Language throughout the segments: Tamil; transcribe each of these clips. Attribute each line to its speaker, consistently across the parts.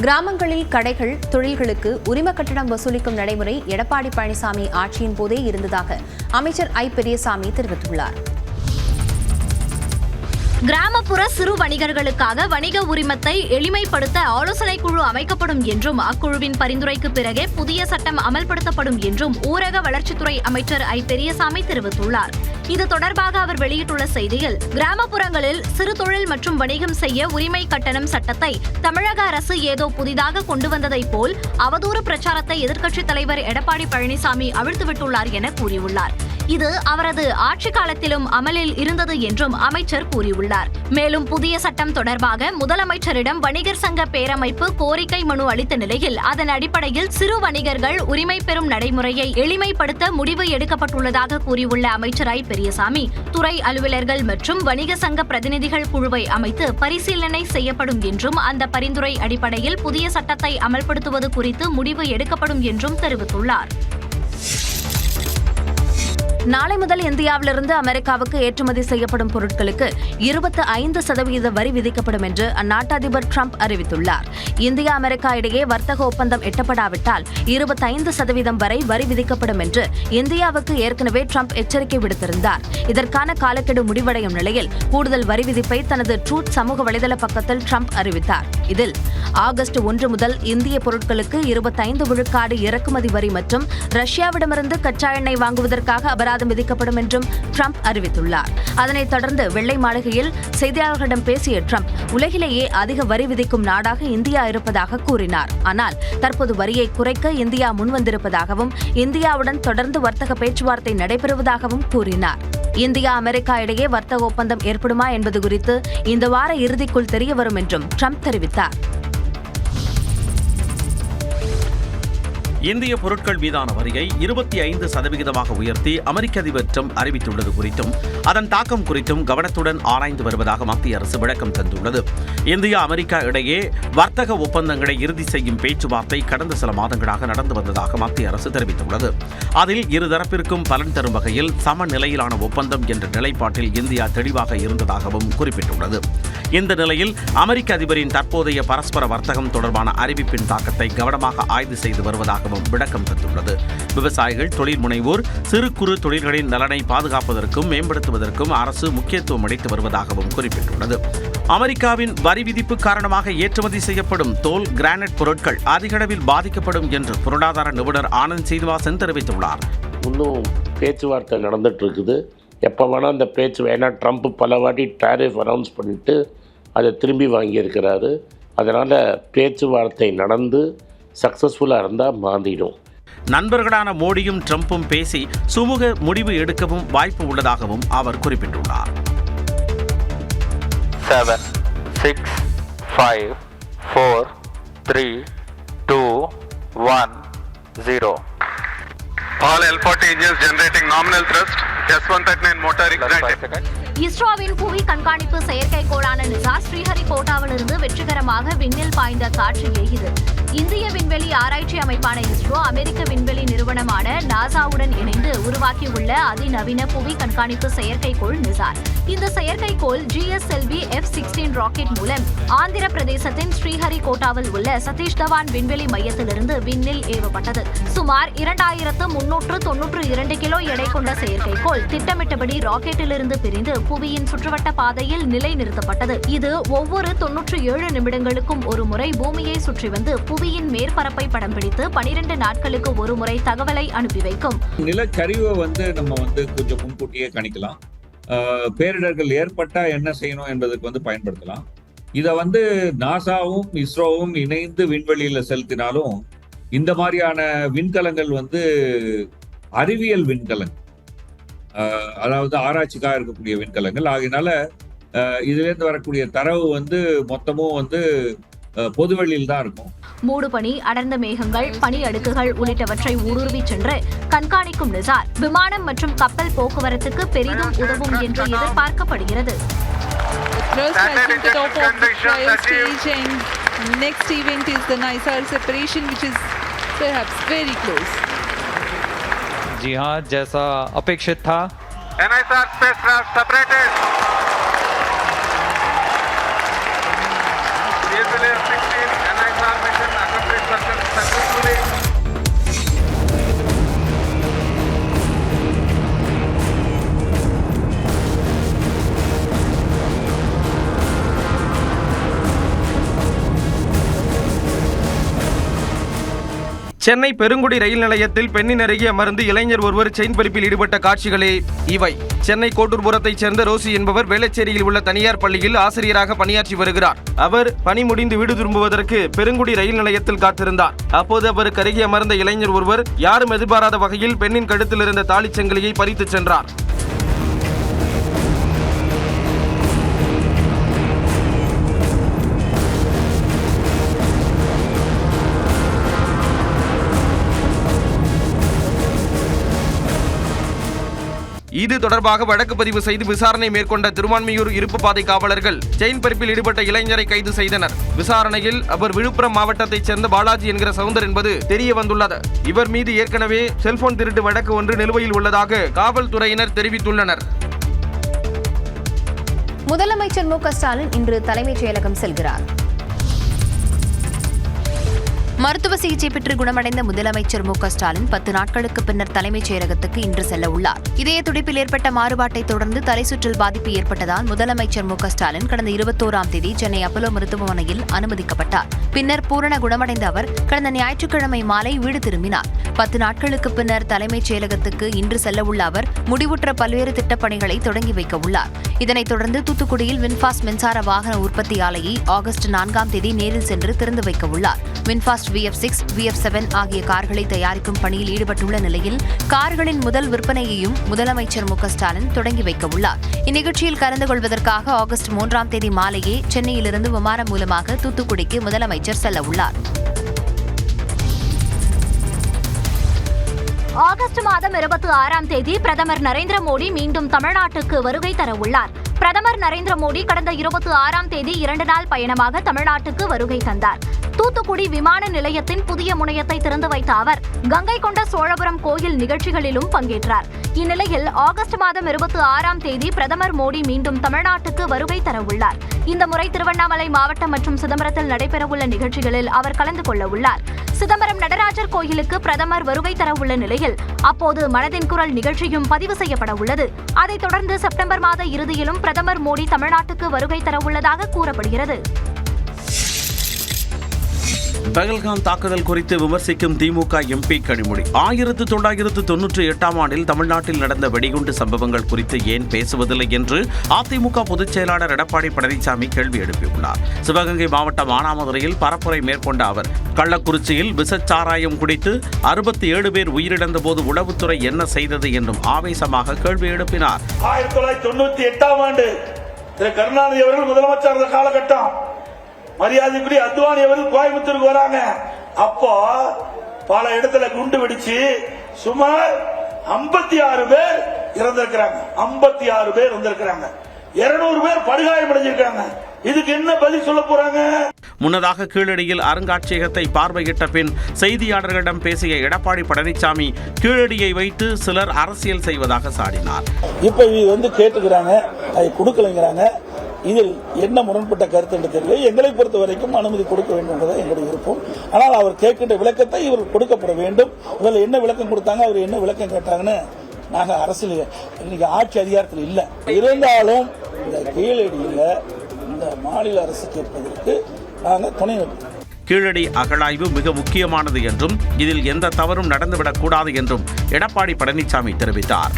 Speaker 1: கிராமங்களில் கடைகள், தொழில்களுக்கு உரிம கட்டணம் வசூலிக்கும் நடைமுறை எடப்பாடி பழனிசாமி ஆட்சியின் போதே இருந்ததாக அமைச்சர் ஐ. பெரியசாமி தெரிவித்துள்ளார்.
Speaker 2: கிராமப்புற சிறு வணிகர்களுக்காக வணிக உரிமத்தை எளிமைப்படுத்த ஆலோசனை குழு அமைக்கப்படும் என்றும் அக்குழுவின் பரிந்துரைக்கு பிறகே புதிய சட்டம் அமல்படுத்தப்படும் என்றும் ஊரக வளர்ச்சித்துறை அமைச்சர் ஐ. பெரியசாமி தெரிவித்துள்ளார். இது தொடர்பாக அவர் வெளியிட்டுள்ள செய்தியில், கிராமப்புறங்களில் சிறு தொழில் மற்றும் வணிகம் செய்ய உரிமை கட்டணம் சட்டத்தை தமிழக அரசு ஏதோ புதிதாக கொண்டு வந்ததைப் போல் அவதூறு பிரச்சாரத்தை எதிர்க்கட்சித் தலைவர் எடப்பாடி பழனிசாமி அவிழ்த்துவிட்டுள்ளார் என கூறியுள்ளார். இது அவரது ஆட்சி காலத்திலும் அமலில் இருந்தது என்றும் அமைச்சர் கூறியுள்ளார். மேலும் புதிய சட்டம் தொடர்பாக முதலமைச்சரிடம் வணிகர் சங்க பேரமைப்பு கோரிக்கை மனு அளித்த நிலையில் அதன் அடிப்படையில் சிறு வணிகர்கள் உரிமை பெறும் நடைமுறையை எளிமைப்படுத்த முடிவு எடுக்கப்பட்டுள்ளதாக கூறியுள்ள அமைச்சர் ஐ. பெரியசாமி, துறை அலுவலர்கள் மற்றும் வணிக சங்க பிரதிநிதிகள் குழுவை அமைத்து பரிசீலனை செய்யப்படும் என்றும் அந்த பரிந்துரை அடிப்படையில் புதிய சட்டத்தை அமல்படுத்துவது குறித்து முடிவு எடுக்கப்படும் என்றும் தெரிவித்துள்ளார்.
Speaker 1: நாளை முதல் இந்தியாவிலிருந்து அமெரிக்காவுக்கு ஏற்றுமதி செய்யப்படும் பொருட்களுக்கு 25% வரி விதிக்கப்படும் என்று அந்நாட்டு அதிபர் டிரம்ப் அறிவித்துள்ளார். இந்தியா அமெரிக்கா இடையே வர்த்தக ஒப்பந்தம் எட்டப்படாவிட்டால் 25% வரை வரி விதிக்கப்படும் என்று இந்தியாவுக்கு ஏற்கனவே டிரம்ப் எச்சரிக்கை விடுத்திருந்தார். இதற்கான காலக்கெடு முடிவடையும் நிலையில் கூடுதல் வரி விதிப்பை தனது ட்ரூத் சமூக வலைதள பக்கத்தில் டிரம்ப் அறிவித்தார். இதில் ஆகஸ்ட் 1 முதல் இந்திய பொருட்களுக்கு 25 விழுக்காடு இறக்குமதி வரி மற்றும் ரஷ்யாவிடமிருந்து கச்சா எண்ணெய் வாங்குவதற்காக அபராதம் விதிக்கப்படும் என்றும் டிரம்ப் அறிவித்துள்ளார். அதனைத் தொடர்ந்து வெள்ளை மாளிகையில் செய்தியாளர்களிடம் பேசிய டிரம்ப், உலகிலேயே அதிக வரி விதிக்கும் நாடாக இந்தியா இருப்பதாக கூறினார். ஆனால் தற்போது வரியை குறைக்க இந்தியா முன்வந்திருப்பதாகவும் இந்தியாவுடன் தொடர்ந்து வர்த்தக பேச்சுவார்த்தை நடைபெறுவதாகவும் கூறினார். இந்தியா அமெரிக்கா இடையே வர்த்தக ஒப்பந்தம் ஏற்படுமா என்பது குறித்து இந்த வார இறுதிக்குள் தெரியவரும் என்றும் டிரம்ப் தெரிவித்தார்.
Speaker 3: இந்திய பொருட்கள் மீதான வரியை 25% உயர்த்தி அமெரிக்க அதிபர் டிரம்ப் அறிவித்துள்ளது குறித்தும் அதன் தாக்கம் குறித்தும் கவனத்துடன் ஆராய்ந்து வருவதாக மத்திய அரசு விளக்கம் தந்துள்ளது. இந்தியா அமெரிக்கா இடையே வர்த்தக ஒப்பந்தங்களை இறுதி செய்யும் பேச்சுவார்த்தை கடந்த சில மாதங்களாக நடந்து வந்ததாக மத்திய அரசு தெரிவித்துள்ளது. அதில் இருதரப்பிற்கும் பலன் தரும் வகையில் சமநிலையிலான ஒப்பந்தம் என்ற நிலைப்பாட்டில் இந்தியா தெளிவாக இருந்ததாகவும் குறிப்பிட்டுள்ளது. இந்த நிலையில் அமெரிக்க அதிபரின் தற்போதைய பரஸ்பர வர்த்தகம் தொடர்பான அறிவிப்பின் தாக்கத்தை கவனமாக ஆய்வு செய்து வருவதாகவும் விளக்கம் தந்துள்ளது. விவசாயிகள், தொழில் முனைவோர், சிறு குறு தொழில்களின் நலனை பாதுகாப்பதற்கும் மேம்படுத்துவதற்கும் அரசு முக்கியத்துவம் அளித்து வருவதாகவும் குறிப்பிட்டுள்ளது. அமெரிக்காவின் வரி விதிப்பு காரணமாக ஏற்றுமதி செய்யப்படும் தோல், கிரானைட் பொருட்கள் அதிகளவில் பாதிக்கப்படும் என்று பொருளாதார நிபுணர் ஆனந்த் சீனிவாசன் தெரிவித்துள்ளார்.
Speaker 4: இன்னும் பேச்சுவார்த்தை நடந்துட்டு இருக்குது. எப்போ வேணால் அந்த பேச்சு வேணா ட்ரம்ப் பல வாட்டி டாரிஃப் அனௌன்ஸ் பண்ணிட்டு அதை திரும்பி வாங்கியிருக்கிறாரு. அதனால் பேச்சுவார்த்தை நடந்து சக்ஸஸ்ஃபுல்லாக இருந்தால் மாறிடும்.
Speaker 3: நண்பர்களான மோடியும் ட்ரம்பும் பேசி சுமூக முடிவு எடுக்கவும் வாய்ப்பு உள்ளதாகவும் அவர் குறிப்பிட்டுள்ளார்.
Speaker 5: 7, 6, 5, 4, 3, 2, 1, 0.
Speaker 6: All L40 engines generating nominal thrust. S139 motor ignited.
Speaker 2: இஸ்ரோவின் புவி கண்காணிப்பு செயற்கைக்கோளான நிசார் ஸ்ரீஹரிகோட்டாவிலிருந்து வெற்றிகரமாக விண்ணில் பாய்ந்த காட்சியே இது. இந்திய விண்வெளி ஆராய்ச்சி அமைப்பான இஸ்ரோ அமெரிக்க விண்வெளி நிறுவனமான நாசாவுடன் இணைந்து உருவாக்கியுள்ள அதிநவீன புவி கண்காணிப்பு செயற்கைக்கோள் நிசார். இந்த செயற்கைக்கோள் GSLV F-16 ராக்கெட் மூலம் ஆந்திர பிரதேசத்தின் ஸ்ரீஹரிகோட்டாவில் உள்ள சதீஷ் தவான் விண்வெளி மையத்திலிருந்து விண்ணில் ஏவப்பட்டது. சுமார் 2392 கிலோ எடை கொண்ட செயற்கைக்கோள் திட்டமிட்டபடி ராக்கெட்டிலிருந்து பிரிந்து புவியின் சுற்றுவட்ட பாதையில் நிலைநிறுத்தப்பட்டது. இது ஒவ்வொரு 97 நிமிடங்களுக்கும் ஒரு முறை பூமியை சுற்றி வந்து புவியின் மேற்பரப்பை படம் பிடித்து 12 நாட்களுக்கு ஒரு முறை தகவலை அனுப்பி வைக்கும்.
Speaker 7: நிலச்சரிவை நம்ம கொஞ்சம் முன்கூட்டியே கணிக்கலாம். பேரிடர்கள் ஏற்பட்டா என்ன செய்யணும் என்பதற்கு பயன்படுத்தலாம். இதை நாசாவும் இஸ்ரோவும் இணைந்து விண்வெளியில செலுத்தினாலும் இந்த மாதிரியான விண்கலங்கள் அறிவியல் விண்கலங்கள், அதாவது ஆராய்ச்சிக்காக இருக்கக்கூடிய விண்கலங்கள். ஆகையினால இதுலேருந்து வரக்கூடிய தரவு மொத்தமும் பொதுவெளியில் தான் இருக்கும்.
Speaker 2: மூடுபனி, அடர்ந்த மேகங்கள், பனி அடுக்குகள் உள்ளிட்டவற்றை ஊடுருவி சென்று கண்காணிக்கும் நிசார் விமானம் மற்றும் கப்பல் போக்குவரத்துக்கு பெரிதும் உதவும் என்று எதிர்பார்க்கப்படுகிறது.
Speaker 8: Next event is the NISAR separation, which is perhaps very close.
Speaker 9: जी हाँ, जैसा अपेक्षित था
Speaker 6: NISAR spacecraft separated. DSLV F-16 NISAR our mission accomplished successfully.
Speaker 10: Chennai Perungudi ரயில் நிலையத்தில் பெண்ணின் அருகே அமர்ந்து இளைஞர் ஒருவர் செயின் பறிப்பில் ஈடுபட்ட காட்சிகளே இவை. சென்னை கோட்டூர்புரத்தைச் சேர்ந்த ரோசி என்பவர் வேளச்சேரியில் உள்ள தனியார் பள்ளியில் ஆசிரியராக பணியாற்றி வருகிறார். அவர் பணி முடிந்து வீடு திரும்புவதற்கு பெருங்குடி ரயில் நிலையத்தில் காத்திருந்தார். அப்போது அவருக்கு அருகே அமர்ந்த இளைஞர் ஒருவர் யாரும் எதிர்பாராத வகையில் பெண்ணின் கழுத்தில் இருந்த தாலிச் சங்கிலியை பறித்துச் சென்றார். இது தொடர்பாக வழக்கு பதிவு செய்து விசாரணை மேற்கொண்ட திருவான்மியூர் இருப்பு பாதை காவலர்கள் செயின் பறிப்பில் ஈடுபட்ட இளைஞரை கைது செய்தனர். விசாரணையில் அவர் விழுப்புரம் மாவட்டத்தைச் சேர்ந்த பாலாஜி என்கிற சவுந்தர் என்பது தெரிய வந்துள்ளது. இவர் மீது ஏற்கனவே செல்போன் திருட்டு வழக்கு ஒன்று நிலுவையில் உள்ளதாக காவல்துறையினர் தெரிவித்துள்ளனர்.
Speaker 1: முதலமைச்சர் மு க ஸ்டாலின் இன்று தலைமைச் செயலகம் செல்கிறார். மருத்துவ சிகிச்சை பெற்று குணமடைந்த முதலமைச்சர் மு க ஸ்டாலின் 10 நாட்களுக்கு பின்னர் தலைமைச் செயலகத்துக்கு இன்று செல்ல உள்ளார். இதய துடிப்பில் ஏற்பட்ட மாறுபாட்டை தொடர்ந்து தலை சுற்றல் பாதிப்பு ஏற்பட்டதால் முதலமைச்சர் மு க ஸ்டாலின் கடந்த 21ஆம் தேதி சென்னை அப்போலோ மருத்துவமனையில் அனுமதிக்கப்பட்டார். பின்னர் பூரண குணமடைந்த அவர் கடந்த ஞாயிற்றுக்கிழமை மாலை வீடு திரும்பினார். 10 நாட்களுக்கு பின்னர் தலைமைச் செயலகத்துக்கு இன்று செல்ல உள்ள அவர் முடிவுற்ற பல்வேறு திட்டப்பணிகளை தொடங்கி வைக்க உள்ளார். இதனைத் தொடர்ந்து தூத்துக்குடியில் வின்ஃபாஸ்ட் மின்சார வாகன உற்பத்தி ஆலையை ஆகஸ்ட் 4ஆம் தேதி நேரில் சென்று திறந்து வைக்க உள்ளார். வின்ஃபாஸ்ட் VF6, VF7 ஆகிய கார்களை தயாரிக்கும் பணியில் ஈடுபட்டுள்ள நிலையில் கார்களின் முதல் விற்பனையையும் முதலமைச்சர் மு க ஸ்டாலின் தொடங்கி வைக்க உள்ளார். இந்நிகழ்ச்சியில் கலந்து கொள்வதற்காக ஆகஸ்ட் 3ஆம் தேதி மாலையே சென்னையிலிருந்து விமானம் மூலமாக தூத்துக்குடிக்கு முதலமைச்சர் செல்ல உள்ளார்.
Speaker 2: ஆகஸ்ட் மாதம் 26ஆம் தேதி பிரதமர் நரேந்திர மோடி மீண்டும் தமிழ்நாட்டுக்கு வருகை தர உள்ளார். பிரதமர் நரேந்திர மோடி கடந்த 26ஆம் தேதி 2 நாள் பயணமாக தமிழ்நாட்டுக்கு வருகை தந்தார். தூத்துக்குடி விமான நிலையத்தின் புதிய முனையத்தை திறந்து வைத்த அவர் கங்கை கொண்ட சோழபுரம் கோயில் நிகழ்ச்சிகளிலும் பங்கேற்றார். இந்நிலையில் ஆகஸ்ட் மாதம் 26ஆம் தேதி பிரதமர் மோடி மீண்டும் தமிழ்நாட்டுக்கு வருகை தர உள்ளார். இந்த முறை திருவண்ணாமலை மாவட்டம் மற்றும் சிதம்பரத்தில் நடைபெறவுள்ள நிகழ்ச்சிகளில் அவர் கலந்து கொள்ள உள்ளார். சிதம்பரம் நடராஜர் கோயிலுக்கு பிரதமர் வருகை தர உள்ள நிலையில் அப்போது மனதின் குரல் நிகழ்ச்சியும் பதிவு செய்யப்பட உள்ளது. அதைத் தொடர்ந்து செப்டம்பர் மாத இறுதியிலும் பிரதமர் மோடி தமிழ்நாட்டுக்கு வருகை தர உள்ளதாக கூறப்படுகிறது.
Speaker 3: பகல்காம் தாக்குதல் குறித்து விமர்சிக்கும் திமுக MP கனிமொழி 1998ஆம் ஆண்டில் தமிழ்நாட்டில் நடந்த வெடிகுண்டு சம்பவங்கள் குறித்து ஏன் பேசுவதில்லை என்று அதிமுக பொதுச் செயலாளர் எடப்பாடி பழனிசாமி கேள்வி எழுப்பியுள்ளார். சிவகங்கை மாவட்டம் மானாமதுரையில் பரப்புரை மேற்கொண்ட அவர் கள்ளக்குறிச்சியில் விஷச்சாராயம் குடித்து 67 பேர் உயிரிழந்த போது உளவுத்துறை என்ன செய்தது என்றும் ஆவேசமாக கேள்வி எழுப்பினார்.
Speaker 11: 1998ஆம் ஆண்டு திரு கருணாநிதி அவர்கள் முதலமைச்சர் காலகட்டம் மரியாதைக்குரிய அத்வானி அவர்கள் கோயம்புத்தூருக்கு வராங்க. அப்போ பல இடத்துல குண்டு வெடிச்சு சுமார் 56 பேர் இறந்திருக்கிறாங்க. 56 பேர் இறந்திருக்கிறாங்க. 200 பேர் படுகாயமடைஞ்சிருக்காங்க. இதுக்கு என்ன பதில் சொல்ல போறாங்க?
Speaker 3: முன்னதாக கீழடியில் அருங்காட்சியகத்தை பார்வையிட்ட பின் செய்தியாளர்களிடம் பேசிய எடப்பாடி பழனிசாமி கீழடியை வைத்து சிலர் அரசியல் செய்வதாக சாடினார்.
Speaker 11: இப்ப இது கேட்டுக்கிறாங்க, அதை கொடுக்கலைங்கிறாங்க. இதில் என்ன முரண்பட்ட கருத்து என்று தெரியல. எங்களை பொறுத்த வரைக்கும் அனுமதி கொடுக்க வேண்டும் என்பதை எங்களுடைய விருப்பம். ஆனால் அவர் கேட்கின்ற விளக்கத்தை இவர் கொடுக்கப்பட வேண்டும். முதல்ல என்ன விளக்கம் கொடுத்தாங்க, அவர் என்ன விளக்கம் கேட்டாங்கன்னு நாங்க அரசியல் இன்னைக்கு ஆட்சி அதிகாரத்தில் இல்லை இருந்தாலும் இந்த கீழடியில இந்த மாநில அரசு கேட்பதற்கு நாங்கள் துணை நிற்போம்.
Speaker 3: கீழடி அகழாய்வு மிக முக்கியமானது என்றும் இதில் எந்த தவறும் நடந்துவிடக் கூடாது என்றும் எடப்பாடி பழனிசாமி தெரிவித்தார்.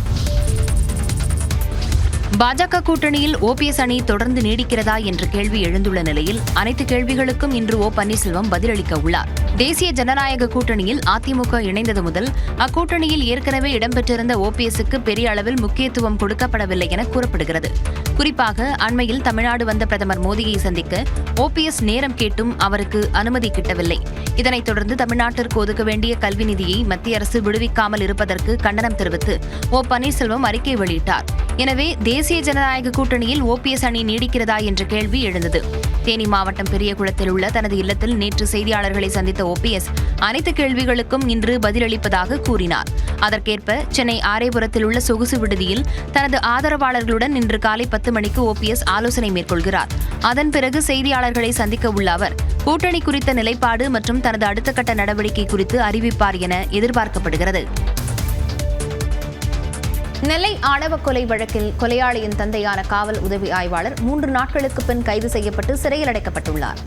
Speaker 1: பாஜக கூட்டணியில் OPS அணி தொடர்ந்து நீடிக்கிறதா என்ற கேள்வி எழுந்துள்ள நிலையில் அனைத்து கேள்விகளுக்கும் இன்று O பன்னீர்செல்வம் பதிலளிக்க உள்ளார். தேசிய ஜனநாயக கூட்டணியில் அதிமுக இணைந்தது முதல் அக்கூட்டணியில் ஏற்கனவே இடம்பெற்றிருந்த OPSக்கு பெரிய அளவில் முக்கியத்துவம் கொடுக்கப்படவில்லை என கூறப்படுகிறது. குறிப்பாக அண்மையில் தமிழ்நாடு வந்த பிரதமர் மோடியை சந்திக்க OPS நேரம் கேட்டும் அவருக்கு அனுமதி கிட்டவில்லை. இதனைத் தொடர்ந்து தமிழ்நாட்டிற்கு ஒதுக்க வேண்டிய கல்வி நிதியை மத்திய அரசு விடுவிக்காமல் இருப்பதற்கு கண்டனம் தெரிவித்து O பன்னீர்செல்வம் அறிக்கை வெளியிட்டார். எனவே தேசிய தேசிய ஜனநாயக கூட்டணியில் ஓபிஎஸ் அணி நீடிக்கிறதா என்ற கேள்வி எழுந்தது. தேனி மாவட்டம் பெரியகுளத்தில் உள்ள தனது இல்லத்தில் நேற்று செய்தியாளர்களை சந்தித்த ஓபிஎஸ் அனைத்து கேள்விகளுக்கும் இன்று பதிலளிப்பதாக கூறினார். அதற்கேற்ப சென்னை ஆரைபுரத்தில் உள்ள சொகுசு விடுதியில் தனது ஆதரவாளர்களுடன் இன்று காலை 10 மணிக்கு ஓபிஎஸ் ஆலோசனை மேற்கொள்கிறார். அதன் பிறகு செய்தியாளர்களை சந்திக்க உள்ள அவர் கூட்டணி குறித்த நிலைப்பாடு மற்றும் தனது அடுத்த கட்ட நடவடிக்கை குறித்து அறிவிப்பார் என எதிர்பார்க்கப்படுகிறது. நெல்லை ஆணவ கொலை வழக்கில் கொலையாளியின் தந்தையான காவல் உதவி ஆய்வாளர் 3 நாட்களுக்கு பின் கைது செய்யப்பட்டு சிறையில் அடைக்கப்பட்டுள்ளார்.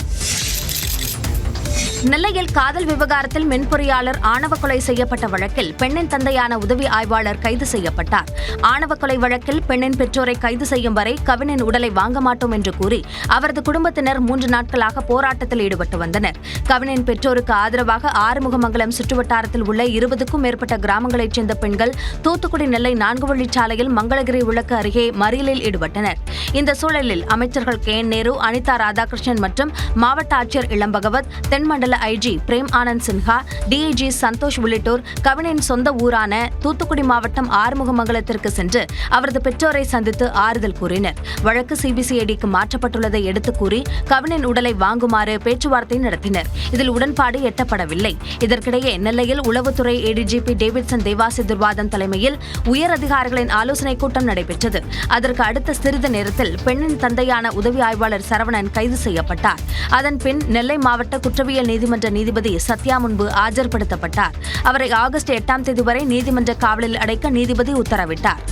Speaker 1: நெல்லையில் காதல் விவகாரத்தில் மென்பொறியாளர் ஆணவ கொலை செய்யப்பட்ட வழக்கில் பெண்ணின் தந்தையான உதவி ஆய்வாளர் கைது செய்யப்பட்டார். ஆணவ கொலை வழக்கில் பெண்ணின் பெற்றோரை கைது செய்யும் வரை கவினின் உடலை வாங்க மாட்டோம் என்று கூறி அவரது குடும்பத்தினர் 3 நாட்களாக போராட்டத்தில் ஈடுபட்டு வந்தனர். கவினின் பெற்றோருக்கு ஆதரவாக ஆறுமுகமங்கலம் சுற்றுவட்டாரத்தில் உள்ள 20க்கும் மேற்பட்ட கிராமங்களைச் சேர்ந்த பெண்கள் தூத்துக்குடி நெல்லை 4 வழிச்சாலையில் மங்களகிரி விளக்கு அருகே மறியலில் ஈடுபட்டனர். இந்த சூழலில் அமைச்சர்கள் KN நேரு, அனிதா ராதாகிருஷ்ணன் மற்றும் மாவட்ட ஆட்சியர் இளம்பகவத், தென்மண்டல ஐஜி பிரேம் ஆனந்த் சின்ஹா, டிஐஜி சந்தோஷ் உள்ளிட்டோர் கவினின் சொந்த ஊரான தூத்துக்குடி மாவட்டம் ஆறுமுகமங்கலத்திற்கு சென்று அவரது பெற்றோரை சந்தித்து ஆறுதல் கூறினர். வழக்கு சிபிசிஐடிக்கு மாற்றப்பட்டுள்ளதை எடுத்துக் கூறி கவினின் உடலை வாங்குமாறு பேச்சுவார்த்தை நடத்தினர். இதில் உடன்பாடு எட்டப்படவில்லை. இதற்கிடையே நெல்லையில் உளவுத்துறை ஏடிஜிபி டேவிட்சன் தேவாசி துர்வாதன் தலைமையில் உயர் அதிகாரிகளின் ஆலோசனைக் கூட்டம் நடைபெற்றது. அதற்கு அடுத்த சிறிது நேரத்தில் பெண்ணின் தந்தையான உதவி ஆய்வாளர் சரவணன் கைது செய்யப்பட்டார். அதன்பின் நெல்லை மாவட்ட குற்றவியல் நீதிமன்ற நீதிபதி சத்யா முன்பு ஆஜர்படுத்தப்பட்டார். அவரை ஆகஸ்ட் 8ஆம் தேதி வரை நீதிமன்ற காவலில் அடைக்க நீதிபதி உத்தரவிட்டார்.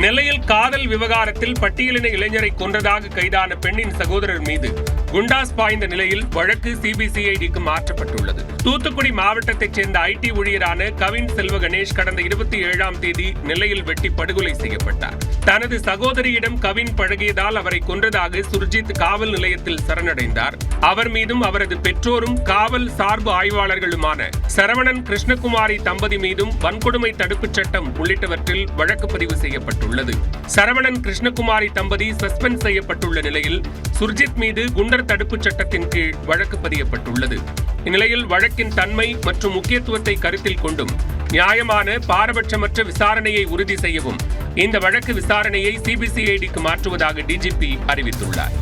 Speaker 12: நெல்லையில் காதல் விவகாரத்தில் பட்டியலின இளைஞரை கொன்றதாக கைதான பெண்ணின் சகோதரர் மீது குண்டாஸ் பாய்ந்த நிலையில் வழக்கு சிபிசிஐடிக்கு மாற்றப்பட்டுள்ளது. தூத்துக்குடி மாவட்டத்தைச் சேர்ந்த ஐடி ஊழியரான கவின் செல்வ கணேஷ் கடந்த 27ஆம் தேதி நெல்லையில் வெட்டி படுகொலை செய்யப்பட்டார். தனது சகோதரியிடம் கவின் பழகியதால் அவரை கொன்றதாக சுர்ஜித் காவல் நிலையத்தில் சரணடைந்தார். அவர் மீதும் அவரது பெற்றோரும் காவல் சார்பு ஆய்வாளர்களுமான சரவணன் கிருஷ்ணகுமாரி தம்பதி மீதும் வன்கொடுமை தடுப்புச் சட்டம் உள்ளிட்டவற்றில் வழக்கு பதிவு செய்யப்பட்டுள்ளது. சரவணன் கிருஷ்ணகுமாரி தம்பதி சஸ்பெண்ட் செய்யப்பட்டுள்ள நிலையில் சுர்ஜித் மீது குண்டர் தடுப்புச் சட்டத்தின் கீழ் வழக்கு பதியப்பட்டுள்ளது. இந்நிலையில் வழக்கின் தன்மை மற்றும் முக்கியத்துவத்தை கருத்தில் கொண்டும் நியாயமான பாரபட்சமற்ற விசாரணையை உறுதி செய்யவும் இந்த வழக்கு விசாரணையை சிபிசிஐடிக்கு மாற்றுவதாக டிஜிபி அறிவித்துள்ளார்.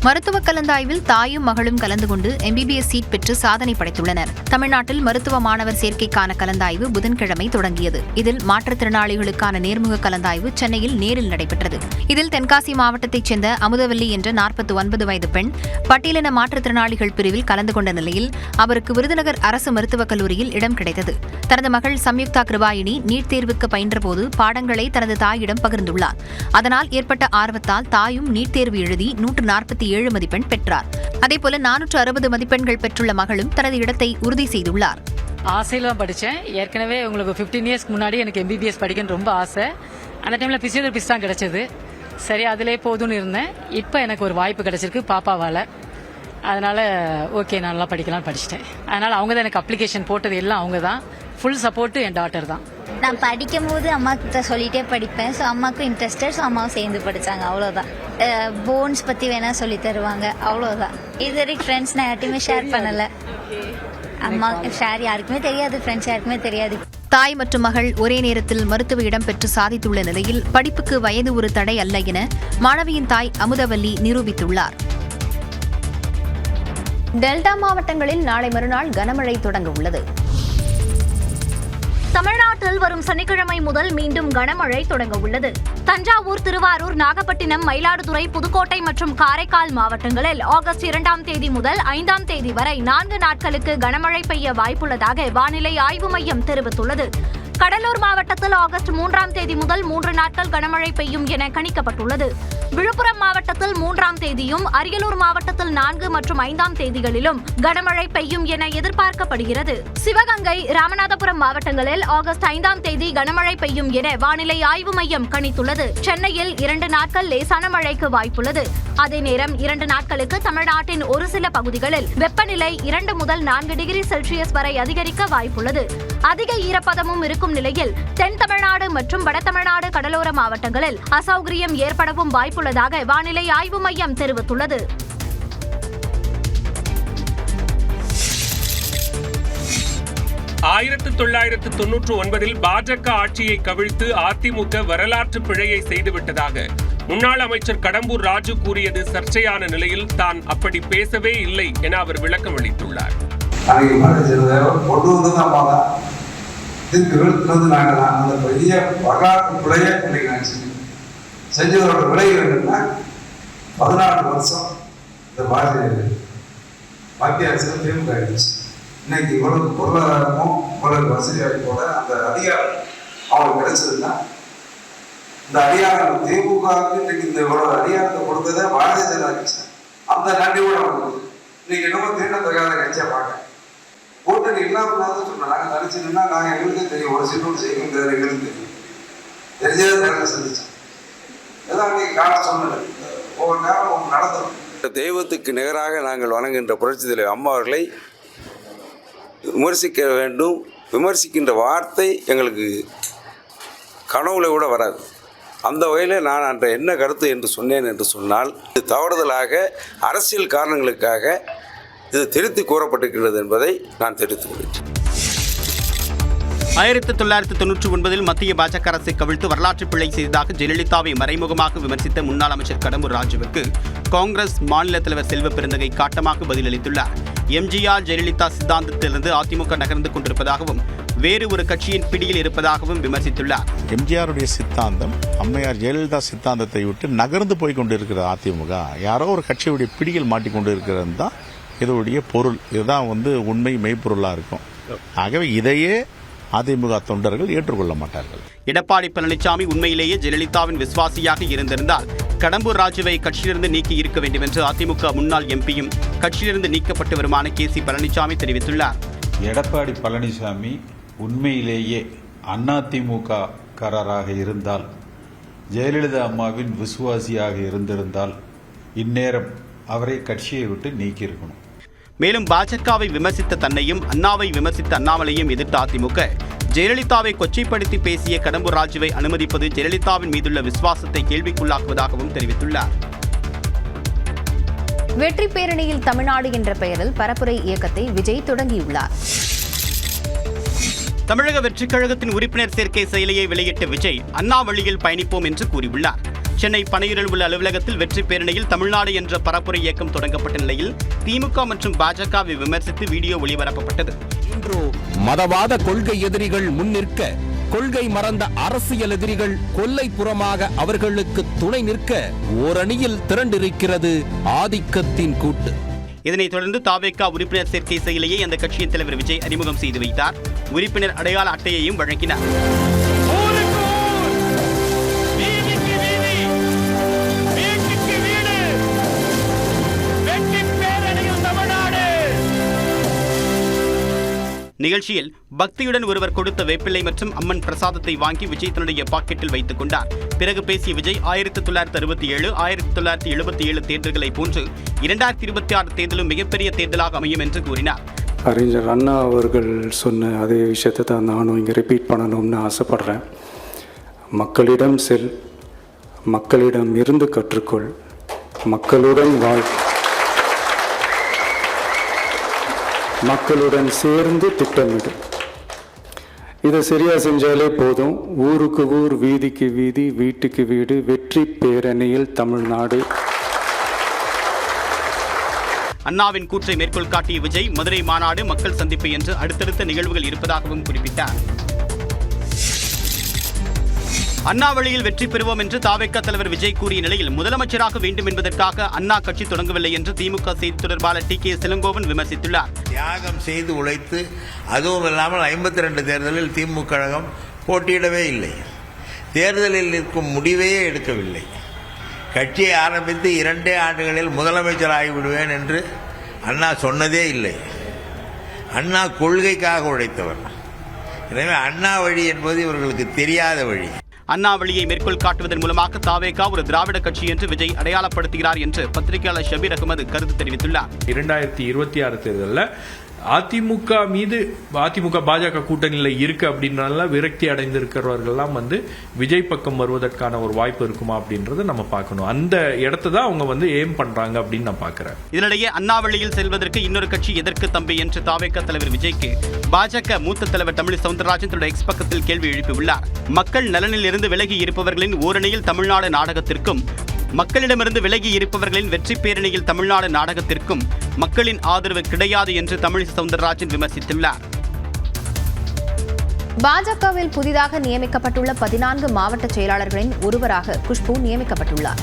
Speaker 1: மருத்துவ கலந்தாய்வில் தாயும் மகளும் கலந்து கொண்டு MBBS சீட் பெற்று சாதனை படைத்துள்ளனர். தமிழ்நாட்டில் மருத்துவ மாணவர் சேர்க்கைக்கான கலந்தாய்வு புதன்கிழமை தொடங்கியது. இதில் மாற்றுத்திறனாளிகளுக்கான நேர்முக கலந்தாய்வு சென்னையில் நேரில் நடைபெற்றது. இதில் தென்காசி மாவட்டத்தைச் சேர்ந்த அமுதவல்லி என்ற 49 வயது பெண் பட்டியலின மாற்றுத்திறனாளிகள் பிரிவில் கலந்து கொண்ட நிலையில் அவருக்கு விருதுநகர் அரசு மருத்துவக் கல்லூரியில் இடம் கிடைத்தது. தனது மகள் சம்யுக்தா கிருபாயினி நீட் தேர்வுக்கு பயின்றபோது பாடங்களை தனது தாயிடம் பகிர்ந்துள்ளார். அதனால் ஏற்பட்ட ஆர்வத்தால் தாயும் நீட் தேர்வு எழுதி 147 மதிப்பெண் பெற்றார். அதேபோல 460 மதிப்பெண்கள் பெற்றுள்ள மகளும் தனது இடத்தை உறுதி செய்துள்ளார்.
Speaker 13: ஆசையில படித்தேன். ஏற்கனவே உங்களுக்கு 15 இயர்ஸ்க்கு முன்னாடி எனக்கு MBBS படிக்கணும்னு ரொம்ப ஆசை. அந்த டைமில் பிசியோதெரபிஸ்ட் தான் கிடைச்சது. சரி, அதிலே போதும்னு இருந்தேன். இப்போ எனக்கு ஒரு வாய்ப்பு கிடைச்சிருக்கு பாப்பாவால். அதனால் ஓகே, நான் நல்லா படிக்கலாம்னு படிச்சிட்டேன். அதனால் அவங்க தான் எனக்கு அப்ளிகேஷன் போட்டது எல்லாம் அவங்க தான். ஃபுல் சப்போர்ட்டு என் டாட்டர் தான்.
Speaker 14: நான் படிக்கும் போது அம்மா கிட்ட சொல்லிட்டே படிப்பேன். ஸோ அம்மாவுக்கும் இன்ட்ரெஸ்டட். ஸோ அம்மாவும் சேர்ந்து படித்தாங்க. அவ்வளோதான். போன்ஸ் பற்றி வேணா சொல்லி தருவாங்க. அவ்வளோதான். இது வரைக்கும் ஃப்ரெண்ட்ஸ் நான் யார்ட்டையுமே ஷேர் பண்ணலை. அம்மா ஷேர் யாருக்குமே தெரியாது, ஃப்ரெண்ட்ஸ் யாருக்குமே தெரியாது.
Speaker 1: தாய் மற்றும் மகள் ஒரே நேரத்தில் மருத்துவ இடம் பெற்று சாதித்துள்ள நிலையில் படிப்புக்கு வயது ஒரு தடை அல்ல என மாணவியின் தாய் அமுதவல்லி நிரூபித்துள்ளார். டெல்டா மாவட்டங்களில் நாளை மறுநாள் கனமழை தொடங்க உள்ளது.
Speaker 2: தமிழ்நாட்டில் வரும் சனிக்கிழமை முதல் மீண்டும் கனமழை தொடங்க உள்ளது. தஞ்சாவூர், திருவாரூர், நாகப்பட்டினம், மயிலாடுதுறை, புதுக்கோட்டை மற்றும் காரைக்கால் மாவட்டங்களில் ஆகஸ்ட் 2ஆம் தேதி முதல் 5ஆம் தேதி வரை 4 நாட்களுக்கு கனமழை பெய்ய வாய்ப்புள்ளதாக வானிலை ஆய்வு மையம் தெரிவித்துள்ளது. கடலூர் மாவட்டத்தில் ஆகஸ்ட் 3ஆம் தேதி முதல் 3 நாட்கள் கனமழை பெய்யும் என கணிக்கப்பட்டுள்ளது. விழுப்புரம் மாவட்டத்தில் 3ஆம் தேதியும், அரியலூர் மாவட்டத்தில் 4 மற்றும் 5ஆம் தேதிகளிலும் கனமழை பெய்யும் என எதிர்பார்க்கப்படுகிறது. சிவகங்கை, ராமநாதபுரம் மாவட்டங்களில் ஆகஸ்ட் 5ஆம் தேதி கனமழை பெய்யும் என வானிலை ஆய்வு மையம் கணித்துள்ளது. சென்னையில் 2 நாட்கள் லேசான மழைக்கு வாய்ப்புள்ளது. அதே நேரம் 2 நாட்களுக்கு தமிழ்நாட்டின் ஒரு சில பகுதிகளில் வெப்பநிலை 2 முதல் 4 டிகிரி செல்சியஸ் வரை அதிகரிக்க வாய்ப்புள்ளது. அதிக ஈரப்பதமும் இருக்கும் நிலையில் தென் தமிழ்நாடு மற்றும் வட தமிழ்நாடு கடலோர மாவட்டங்களில் அசௌகரியம் ஏற்படவும் வாய்ப்புள்ளதாக வானிலை ஆய்வு மையம் தெரிவித்துள்ளது.
Speaker 12: 1999 பாஜக ஆட்சியை கவிழ்த்து அதிமுக வரலாற்று பிழையை செய்துவிட்டதாக முன்னாள் அமைச்சர் கடம்பூர் ராஜு கூறியது சர்ச்சையான நிலையில் தான் அப்படி பேசவே இல்லை என அவர் விளக்கம் அளித்துள்ளார்.
Speaker 15: அந்த பெரிய வரலாற்று பிழையை செஞ்சதோட விளைவு என்னன்னா 14 வருஷம் இந்த மத்திய அரசு திமுக ஆயிடுச்சு. இன்னைக்கு இவ்வளவு பொருளாதாரமும் இவ்வளவு வசதியாகிப்போட அந்த அதிகாரம் அவங்களுக்கு கிடைச்சதுன்னா இந்த அதிகாரம் திமுகவுக்கு இன்னைக்கு இந்த இவ்வளவு அதிகாரத்தை கொடுத்ததே பாரதிய ஜனதா கட்சி. அந்த நன்றியோட வந்து இன்னைக்கு என்னமோ தீண்டத்தகாத கட்சியா பார்க்க கூட்டணி இல்லாமல் சொன்னா நாங்கள் தனிச்சுன்னா நாங்கள் எங்களுக்கு தெரியும் ஒரு சீட்டு செய்யுங்கிறது எங்களுக்கு தெரியும். தெரிஞ்சதை நேரில் சந்திச்சோம். ஏதாவது அன்னைக்கு காண சொன்னது ஒவ்வொரு நேரம் நடந்தோம்.
Speaker 16: தெய்வத்துக்கு நிகராக நாங்கள் வணங்குகின்ற புரட்சித் தலைவர் அம்மா அவர்களை விமர்சிக்க வேண்டும். விமர்சிக்கின்ற வார்த்தை எங்களுக்கு கனவுல கூட வராது. அந்த வகையில் நான் அன்ற என்ன கருத்து என்று சொன்னேன் என்று சொன்னால், இது தவறுதலாக அரசியல் காரணங்களுக்காக இது தெரிவித்து கூறப்பட்டிருக்கிறது என்பதை நான் தெரிவித்துக் கொள்கிறேன்.
Speaker 3: 1999 மத்திய பாஜக அரசை கவிழ்த்து வரலாற்று பிழை செய்ததாக ஜெயலலிதாவை மறைமுகமாக விமர்சித்த முன்னாள் அமைச்சர் கடம்பூர் ராஜுவுக்கு காங்கிரஸ் மாநில தலைவர் செல்வ பெருந்தகை காட்டமாக பதிலளித்துள்ளார். எம்ஜிஆர் ஜெயலலிதா சித்தாந்தத்திலிருந்து அதிமுக நகர்ந்து கொண்டிருப்பதாகவும் வேறு ஒரு கட்சியின் பிடியில் இருப்பதாகவும் விமர்சித்துள்ளார்.
Speaker 17: எம்ஜிஆருடைய சித்தாந்தம் அம்மையார் ஜெயலலிதா சித்தாந்தத்தை விட்டு நகர்ந்து போய் கொண்டிருக்கிற அதிமுக யாரோ ஒரு கட்சியுடைய பிடியில் மாட்டிக்கொண்டு இருக்கிறது தான் இதோடைய பொருள். இதுதான் உண்மை மெய்ப்பொருளாக இருக்கும். ஆகவே இதையே அதிமுக தொண்டர்கள் ஏற்றுக்கொள்ள மாட்டார்கள்.
Speaker 3: எடப்பாடி பழனிசாமி உண்மையிலேயே ஜெயலலிதாவின் விசுவாசியாக இருந்திருந்தால் கடம்பூர் ராஜுவை கட்சியிலிருந்து நீக்கி இருக்க வேண்டும் என்று அதிமுக முன்னாள் எம்பியும் கட்சியிலிருந்து நீக்கப்பட்டு வருமான KC பழனிசாமி தெரிவித்துள்ளார்.
Speaker 18: எடப்பாடி பழனிசாமி உண்மையிலேயே அதிமுக காரராக இருந்தால், ஜெயலலிதா அம்மாவின் விசுவாசியாக இருந்திருந்தால் இந்நேரம் அவரை கட்சியை விட்டு நீக்கியிருக்கணும்.
Speaker 3: மேலும் பாஜகவை விமர்சித்த தன்னையும் அண்ணாவை விமர்சித்த அண்ணாமலையும் எதிர்த்த அதிமுக ஜெயலலிதாவை கொச்சைப்படுத்தி பேசிய கடம்பூர் ராஜுவை அனுமதிப்பது ஜெயலலிதாவின் மீதுள்ள விசுவாசத்தை கேள்விக்குள்ளாக்குவதாகவும் தெரிவித்துள்ளார்.
Speaker 19: வெற்றி பேரணியில் தமிழ்நாடு என்ற பெயரில் பரப்புரை இயக்கத்தை விஜய் தொடங்கியுள்ளார்.
Speaker 3: தமிழக வெற்றிக் கழகத்தின் உறுப்பினர் சேர்க்கை செயலியை வெளியிட்ட விஜய் அண்ணா வழியில் பயணிப்போம் என்று கூறியுள்ளார். சென்னை பனையூரில் உள்ள அலுவலகத்தில் வெற்றி பேரணியில் தமிழ்நாடு என்ற பரப்புரை இயக்கம் தொடங்கப்பட்ட நிலையில் திமுக மற்றும் பாஜகவை விமர்சித்து வீடியோ ஒளிபரப்பப்பட்டது.
Speaker 20: மதவாத கொள்கை எதிரிகள் முன்னிற்க, கொள்கை மறந்த அரசியல் எதிரிகள் கொல்லைப்புறமாக அவர்களுக்கு துணை நிற்க ஓரணியில் திரண்டிருக்கிறது ஆதிக்கத்தின் கூட்டு.
Speaker 3: இதனைத் தொடர்ந்து தாவேகா உறுப்பினர் சேர்க்கை செயலியை அந்த கட்சியின் தலைவர் விஜய் அறிமுகம் செய்து வைத்தார். உறுப்பினர் அடையாள அட்டையையும் வழங்கினார். நிகழ்ச்சியில் பக்தியுடன் ஒருவர் கொடுத்த வேப்பிள்ளை மற்றும் அம்மன் பிரசாதத்தை வாங்கி விஜய் தன்னுடைய பாக்கெட்டில் வைத்துக் கொண்டார். பிறகு பேசிய விஜய் 1967, 1977 தேர்தல்களை போன்று 2026 தேர்தலும் மிகப்பெரிய தேர்தலாக அமையும் என்று கூறினார்.
Speaker 21: அறிஞர் அண்ணா அவர்கள் சொன்ன அதே விஷயத்தை தான் நானும் இங்கே ரிப்பீட் பண்ணணும்னு ஆசைப்படுறேன். மக்களிடம் செல், மக்களிடம் இருந்து கற்றுக்கொள், மக்களுடன் வாழ், மக்களுடன் சேர்ந்து திட்டமிடு. இதை சரியா செஞ்சாலே போதும். ஊருக்கு ஊர், வீதிக்கு வீதி, வீட்டுக்கு வீடு, வெற்றி பேரணியில் தமிழ்நாடு.
Speaker 3: அண்ணாவின் கூற்றை மேற்கோள் காட்டிய விஜய் மதுரை மாநாடு, மக்கள் சந்திப்பு என்று அடுத்தடுத்த நிகழ்வுகள் இருப்பதாகவும் குறிப்பிட்டார். அண்ணா வழியில் வெற்றி பெறுவோம் என்று தாவேகா தலைவர் விஜய் கூறிய நிலையில் முதலமைச்சராக வேண்டும் என்பதற்காக அண்ணா கட்சி தொடங்கவில்லை என்று திமுக செய்தி தொடர்பாளர் TK சிலங்கோவன் விமர்சித்துள்ளார்.
Speaker 22: தியாகம் செய்து உழைத்து, அதுவும் இல்லாமல் 52 தேர்தலில் திமுக கழகம் போட்டியிடவே இல்லை. தேர்தலில் நிற்கும் முடிவே எடுக்கவில்லை. கட்சியை ஆரம்பித்து 2 ஆண்டுகளில் முதலமைச்சர் ஆகிவிடுவேன் என்று அண்ணா சொன்னதே இல்லை. அண்ணா கொள்கைக்காக உழைத்தவர். எனவே அண்ணா வழி என்பது இவர்களுக்கு தெரியாத வழி.
Speaker 3: அண்ணா வழியை மேற்கோள் காட்டுவதன் மூலமாக தாவேகா ஒரு திராவிட கட்சி என்று விஜய் அடையாளப்படுத்துகிறார் என்று பத்திரிகையாளர் ஷபீர் அகமது கருத்து தெரிவித்துள்ளார்.
Speaker 23: 2026 தேர்தலில்
Speaker 4: அதிமுக மீது அதிமுக பாஜக கூட்டணியில் இருக்கு அப்படின்னால விரக்தி அடைந்திருக்கிறவர்கள்லாம் வந்து விஜய் பக்கம் வருவதற்கான ஒரு வாய்ப்பு இருக்குமா அப்படின்றத நம்ம பார்க்கணும். அந்த இடத்தை தான் அவங்க வந்து எய்ம் பண்றாங்க அப்படின்னு நான் பார்க்கிறேன்.
Speaker 5: இதனிடையே அண்ணாவளியில் செல்வதற்கு இன்னொரு கட்சி எதற்கு தம்பி என்று தாவேக தலைவர் விஜய்க்கு பாஜக மூத்த தலைவர் தமிழிசை சவுந்தரராஜன் தன்னுடைய எக்ஸ் பக்கத்தில் கேள்வி எழுப்பியுள்ளார். மக்கள் நலனில் இருந்து விலகி இருப்பவர்களின் ஓரணியில் தமிழ்நாடு நாடகத்திற்கும், மக்களிடமிருந்து விலகி இருப்பவர்களின் வெற்றி பேரணியில் தமிழ்நாடு நாடகத்திற்கும் மக்களின் ஆதரவு கிடையாது என்று தமிழிசை சவுந்தரராஜன் விமர்சித்துள்ளார்.
Speaker 19: பாஜகவில் புதிதாக நியமிக்கப்பட்டுள்ள 14 மாவட்ட செயலாளர்களின் ஒருவராக குஷ்பு நியமிக்கப்பட்டுள்ளார்.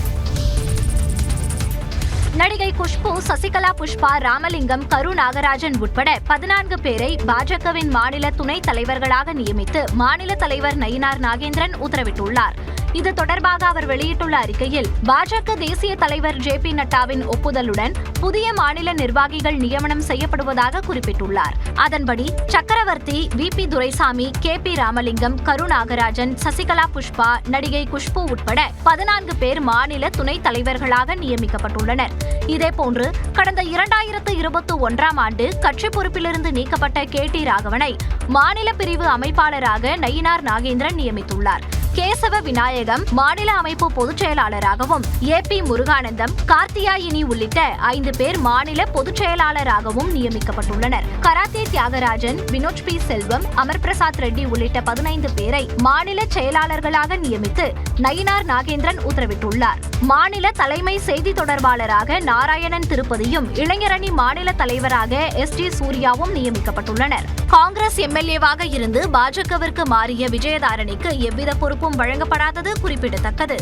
Speaker 2: நடிகை குஷ்பு, சசிகலா, புஷ்பா, ராமலிங்கம், கரு நாகராஜன் உட்பட 14 பேரை பாஜகவின் மாநில துணைத் தலைவர்களாக நியமித்து மாநில தலைவர் நயினார் நாகேந்திரன் உத்தரவிட்டுள்ளார். இது தொடர்பாக அவர் வெளியிட்டுள்ள அறிக்கையில், பாஜக தேசிய தலைவர் JP நட்டாவின் ஒப்புதலுடன் புதிய மாநில நிர்வாகிகள் நியமனம் செய்யப்படுவதாக குறிப்பிட்டுள்ளார். அதன்படி சக்கரவர்த்தி, VP துரைசாமி, KP ராமலிங்கம், கரு நாகராஜன், சசிகலா, புஷ்பா, நடிகை குஷ்பு உட்பட 14 பேர் மாநில துணைத் தலைவர்களாக நியமிக்கப்பட்டுள்ளனர். இதேபோன்று கடந்த 2021ஆம் ஆண்டு கட்சி பொறுப்பிலிருந்து நீக்கப்பட்ட KT ராகவனை மாநில பிரிவு அமைப்பாளராக நயினார் நாகேந்திரன் நியமித்துள்ளார். கேசவ விநாயகம் மாநில அமைப்பு பொதுச் செயலாளராகவும், AP முருகானந்தம், கார்த்தியாயினி உள்ளிட்ட 5 பேர் மாநில பொதுச் செயலாளராகவும் நியமிக்கப்பட்டுள்ளனர். கராத்தே தியாகராஜன், வினோஜ் P செல்வம், அமர் பிரசாத் ரெட்டி உள்ளிட்ட 15 பேரை மாநில செயலாளர்களாக நியமித்து நயினார் நாகேந்திரன் உத்தரவிட்டுள்ளார். மாநில தலைமை செய்தி தொடர்பாளராக நாராயணன் திருப்பதியும், இளைஞரணி மாநில தலைவராக ST சூர்யாவும் நியமிக்கப்பட்டுள்ளனர். காங்கிரஸ் MLAவாக இருந்து பாஜகவிற்கு மாறிய விஜயதாரணிக்கு எவ்வித பொறுப்பும் வழங்கப்படாதது குறிப்பிடத்தக்கது.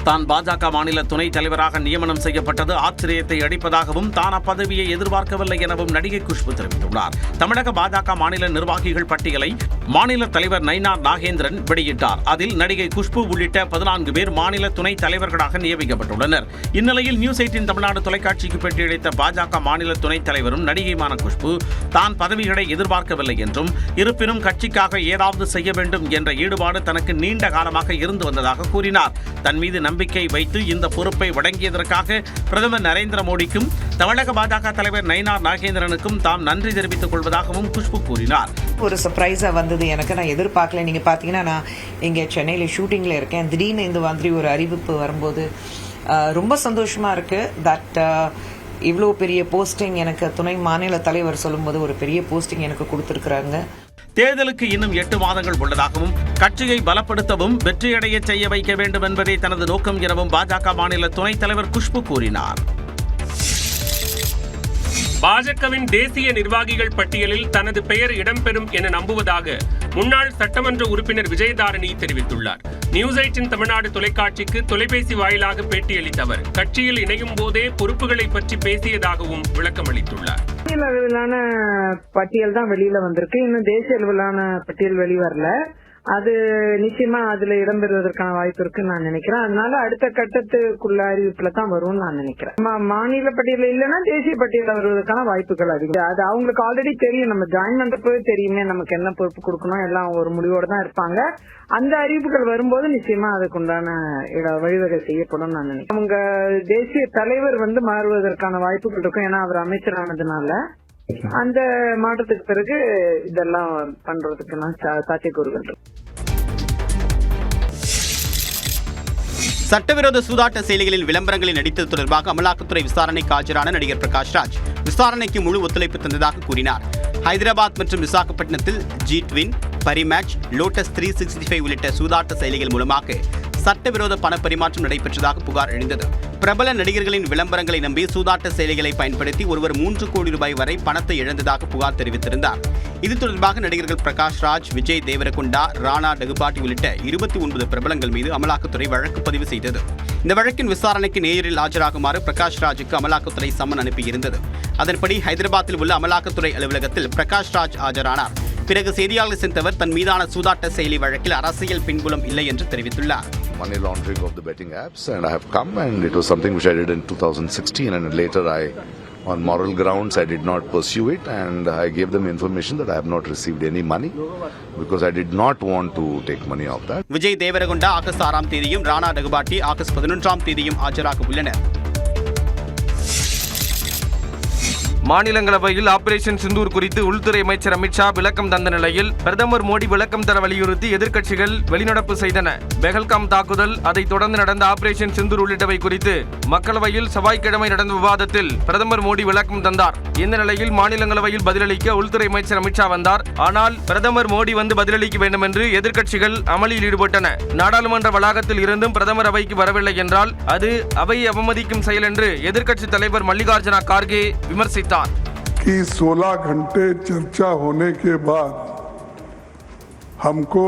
Speaker 3: தான் பாஜக மாநில துணைத் தலைவராக நியமனம் செய்யப்பட்டது ஆச்சரியத்தை அளிப்பதாகவும் தான் அப்பதவியை எதிர்பார்க்கவில்லை எனவும் நடிகை குஷ்பு தெரிவித்துள்ளார். தமிழக பாஜக மாநில நிர்வாகிகள் பட்டியலை மாநில தலைவர் நயினார் நாகேந்திரன் வெளியிட்டார். அதில் நடிகை குஷ்பு உள்ளிட்ட 14 பேர் மாநில துணைத் தலைவர்களாக நியமிக்கப்பட்டுள்ளனர். இந்நிலையில் நியூஸ் 18 தமிழ்நாடு தொலைக்காட்சிக்கு பேட்டியளித்த பாஜக மாநில துணைத் தலைவரும் நடிகையுமான குஷ்பு தான் பதவிகளை எதிர்பார்க்கவில்லை என்றும், இருப்பினும் கட்சிக்காக ஏதாவது செய்ய வேண்டும் என்ற ஈடுபாடு தனக்கு நீண்ட காலமாக இருந்து வந்ததாக கூறினார். தன் மீது நம்பிக்கை வைத்து இந்த பொறுப்பை வழங்கியதற்காக பிரதமர் நரேந்திர மோடிக்கும் தமிழக பாஜக தலைவர் நயினார் நாகேந்திரனுக்கும் தாம் நன்றி தெரிவித்துக் கொள்வதாகவும் குஷ்பு கூறினார்.
Speaker 23: ஒரு சர்ப்ரைஸா வந்தது எனக்கு, நான் எதிர்பார்க்கல. நீங்க பாத்தீங்கன்னா நான் இங்க சென்னையில ஷூட்டிங்ல இருக்கேன். திடீர்னு இந்த மாதிரி ஒரு அறிவிப்பு வரும்போது ரொம்ப சந்தோஷமா இருக்கு. தட் இவ்வளோ பெரிய போஸ்டிங் எனக்கு துணை மாநில தலைவர் சொல்லும்போது ஒரு பெரிய போஸ்டிங் எனக்கு கொடுத்துருக்குறாங்க.
Speaker 3: தேர்தலுக்கு இன்னும் 8 மாதங்கள் உள்ளதாகவும், கட்சியை பலப்படுத்தவும் வெற்றியடைய செய்ய வைக்க வேண்டும் என்பதே தனது நோக்கம் எனவும் பாஜக மாநில துணைத் தலைவர் குஷ்பு கூறினார்.
Speaker 12: பாஜகவின் தேசிய நிர்வாகிகள் பட்டியலில் தனது பெயர் இடம்பெறும் என நம்புவதாக முன்னாள் சட்டமன்ற உறுப்பினர் விஜயதாரணி தெரிவித்துள்ளார். நியூஸ் 18 தமிழ்நாடு தொலைக்காட்சிக்கு தொலைபேசி வாயிலாக பேட்டியளித்த அவர் கட்சியில் இணையும் போதே பொறுப்புகளை பற்றி பேசியதாகவும் விளக்கமளித்துள்ளார்.
Speaker 24: மாநில அளவிலான பட்டியல் தான் வெளியில வந்திருக்கு, இன்னும் தேசிய அளவிலான பட்டியல் வெளிவரல. அது நிச்சயமா அதுல இடம்பெறுவதற்கான வாய்ப்பு இருக்குன்னு நான் நினைக்கிறேன். அதனால அடுத்த கட்டத்துக்குள்ள அறிவிப்புல தான் வரும்னு நான் நினைக்கிறேன். மாநில பட்டியல் இல்லைன்னா தேசிய பட்டியல வருவதற்கான வாய்ப்புகள் அதிகம். அது அவங்களுக்கு ஆல்ரெடி தெரியும், நம்ம ஜாயின் பண்றப்பவே தெரியுமே நமக்கு என்ன பொறுப்பு கொடுக்கணும், எல்லாம் ஒரு முடிவோட தான் இருப்பாங்க. அந்த அறிவிப்புகள் வரும்போது நிச்சயமா அதுக்குண்டான வழிவகை செய்யப்படும் நான் நினைக்கிறேன். அவங்க தேசிய தலைவர் மாறுவதற்கான வாய்ப்புகள் இருக்கும், ஏன்னா அவர் அமைச்சரானதுனால. அந்த மாற்றத்துக்கு பிறகு இதெல்லாம் பண்றதுக்கு நான் சாத்தியக்கூறுகள் இருக்கு.
Speaker 5: சட்டவிரோத சூதாட்ட செயலிகளில் விளம்பரங்களில் நடித்தது தொடர்பாக அமலாக்கத்துறை விசாரணைக்கு ஆஜரான நடிகர் பிரகாஷ் ராஜ் விசாரணைக்கு முழு ஒத்துழைப்பு தந்ததாக கூறினார். ஹைதராபாத் மற்றும் விசாகப்பட்டினத்தில் ஜி-ட்வின், பரிமேட்ச், லோட்டஸ் 365 உள்ளிட்ட சூதாட்ட செயலிகள் மூலமாக சட்டவிரோத பண பரிமாற்றம் நடைபெற்றதாக புகார் எழுந்தது. பிரபல நடிகர்களின் விளம்பரங்களை நம்பி சூதாட்ட செயலிகளை பயன்படுத்தி ஒருவர் 3 கோடி ரூபாய் வரை பணத்தை இழந்ததாக புகார் தெரிவித்திருந்தார். இது தொடர்பாக நடிகர்கள் பிரகாஷ் ராஜ், விஜய் தேவரகொண்டா, ராணா டகுபாட்டி உள்ளிட்ட 29 பிரபலங்கள் மீது அமலாக்கத்துறை வழக்கு பதிவு செய்தது. இந்த வழக்கின் விசாரணைக்கு நேரில் ஆஜராகுமாறு பிரகாஷ் ராஜுக்கு அமலாக்கத்துறை சம்மன் அனுப்பியிருந்தது. அதன்படி ஹைதராபாத்தில் உள்ள அமலாக்கத்துறை அலுவலகத்தில் பிரகாஷ் ராஜ் ஆஜரானார். பிறகு செய்தியாளர் சென்றவர் தன் மீதான சூதாட்ட செயலி வழக்கில் அரசியல் பின்புலம் இல்லை என்று தெரிவித்துள்ளார்.
Speaker 25: Money laundering of the betting apps, and I have come, and it was something which I did in 2016, and later on moral grounds I did not pursue it, and I gave them information that I have not received any money because I did not want to take money of that.
Speaker 5: Vijay Deverakonda August 6ஆம் தேதியும், ராணா டகுபாட்டி ஆகஸ்ட் 11ஆம் தேதியும் ஆஜராக உள்ளனர்.
Speaker 6: மாநிலங்களவையில் ஆபரேஷன் சிந்தூர் குறித்து உள்துறை அமைச்சர் அமித்ஷா விளக்கம் தந்த நிலையில் பிரதமர் மோடி விளக்கம் தர வலியுறுத்தி எதிர்க்கட்சிகள் வெளிநடப்பு செய்தன. பெஹல்காம் தாக்குதல், அதைத் தொடர்ந்து நடந்த ஆபரேஷன் சிந்தூர் உள்ளிட்டவை குறித்து மக்களவையில் செவ்வாய்க்கிழமை நடந்த விவாதத்தில் பிரதமர் மோடி விளக்கம் தந்தார். இந்த நிலையில் மாநிலங்களவையில் பதிலளிக்க உள்துறை அமைச்சர் அமித்ஷா வந்தார். ஆனால் பிரதமர் மோடி வந்து பதிலளிக்க வேண்டும் என்று எதிர்க்கட்சிகள் அமளியில் ஈடுபட்டன. நாடாளுமன்ற வளாகத்தில் இருந்தும் பிரதமர் அவைக்கு வரவில்லை என்றால் அது அவையை அவமதிக்கும் செயல் என்று எதிர்க்கட்சி தலைவர் மல்லிகார்जुन கார்கே விமர்சித்தார்.
Speaker 7: 16 घंटे चर्चा होने के बाद हमको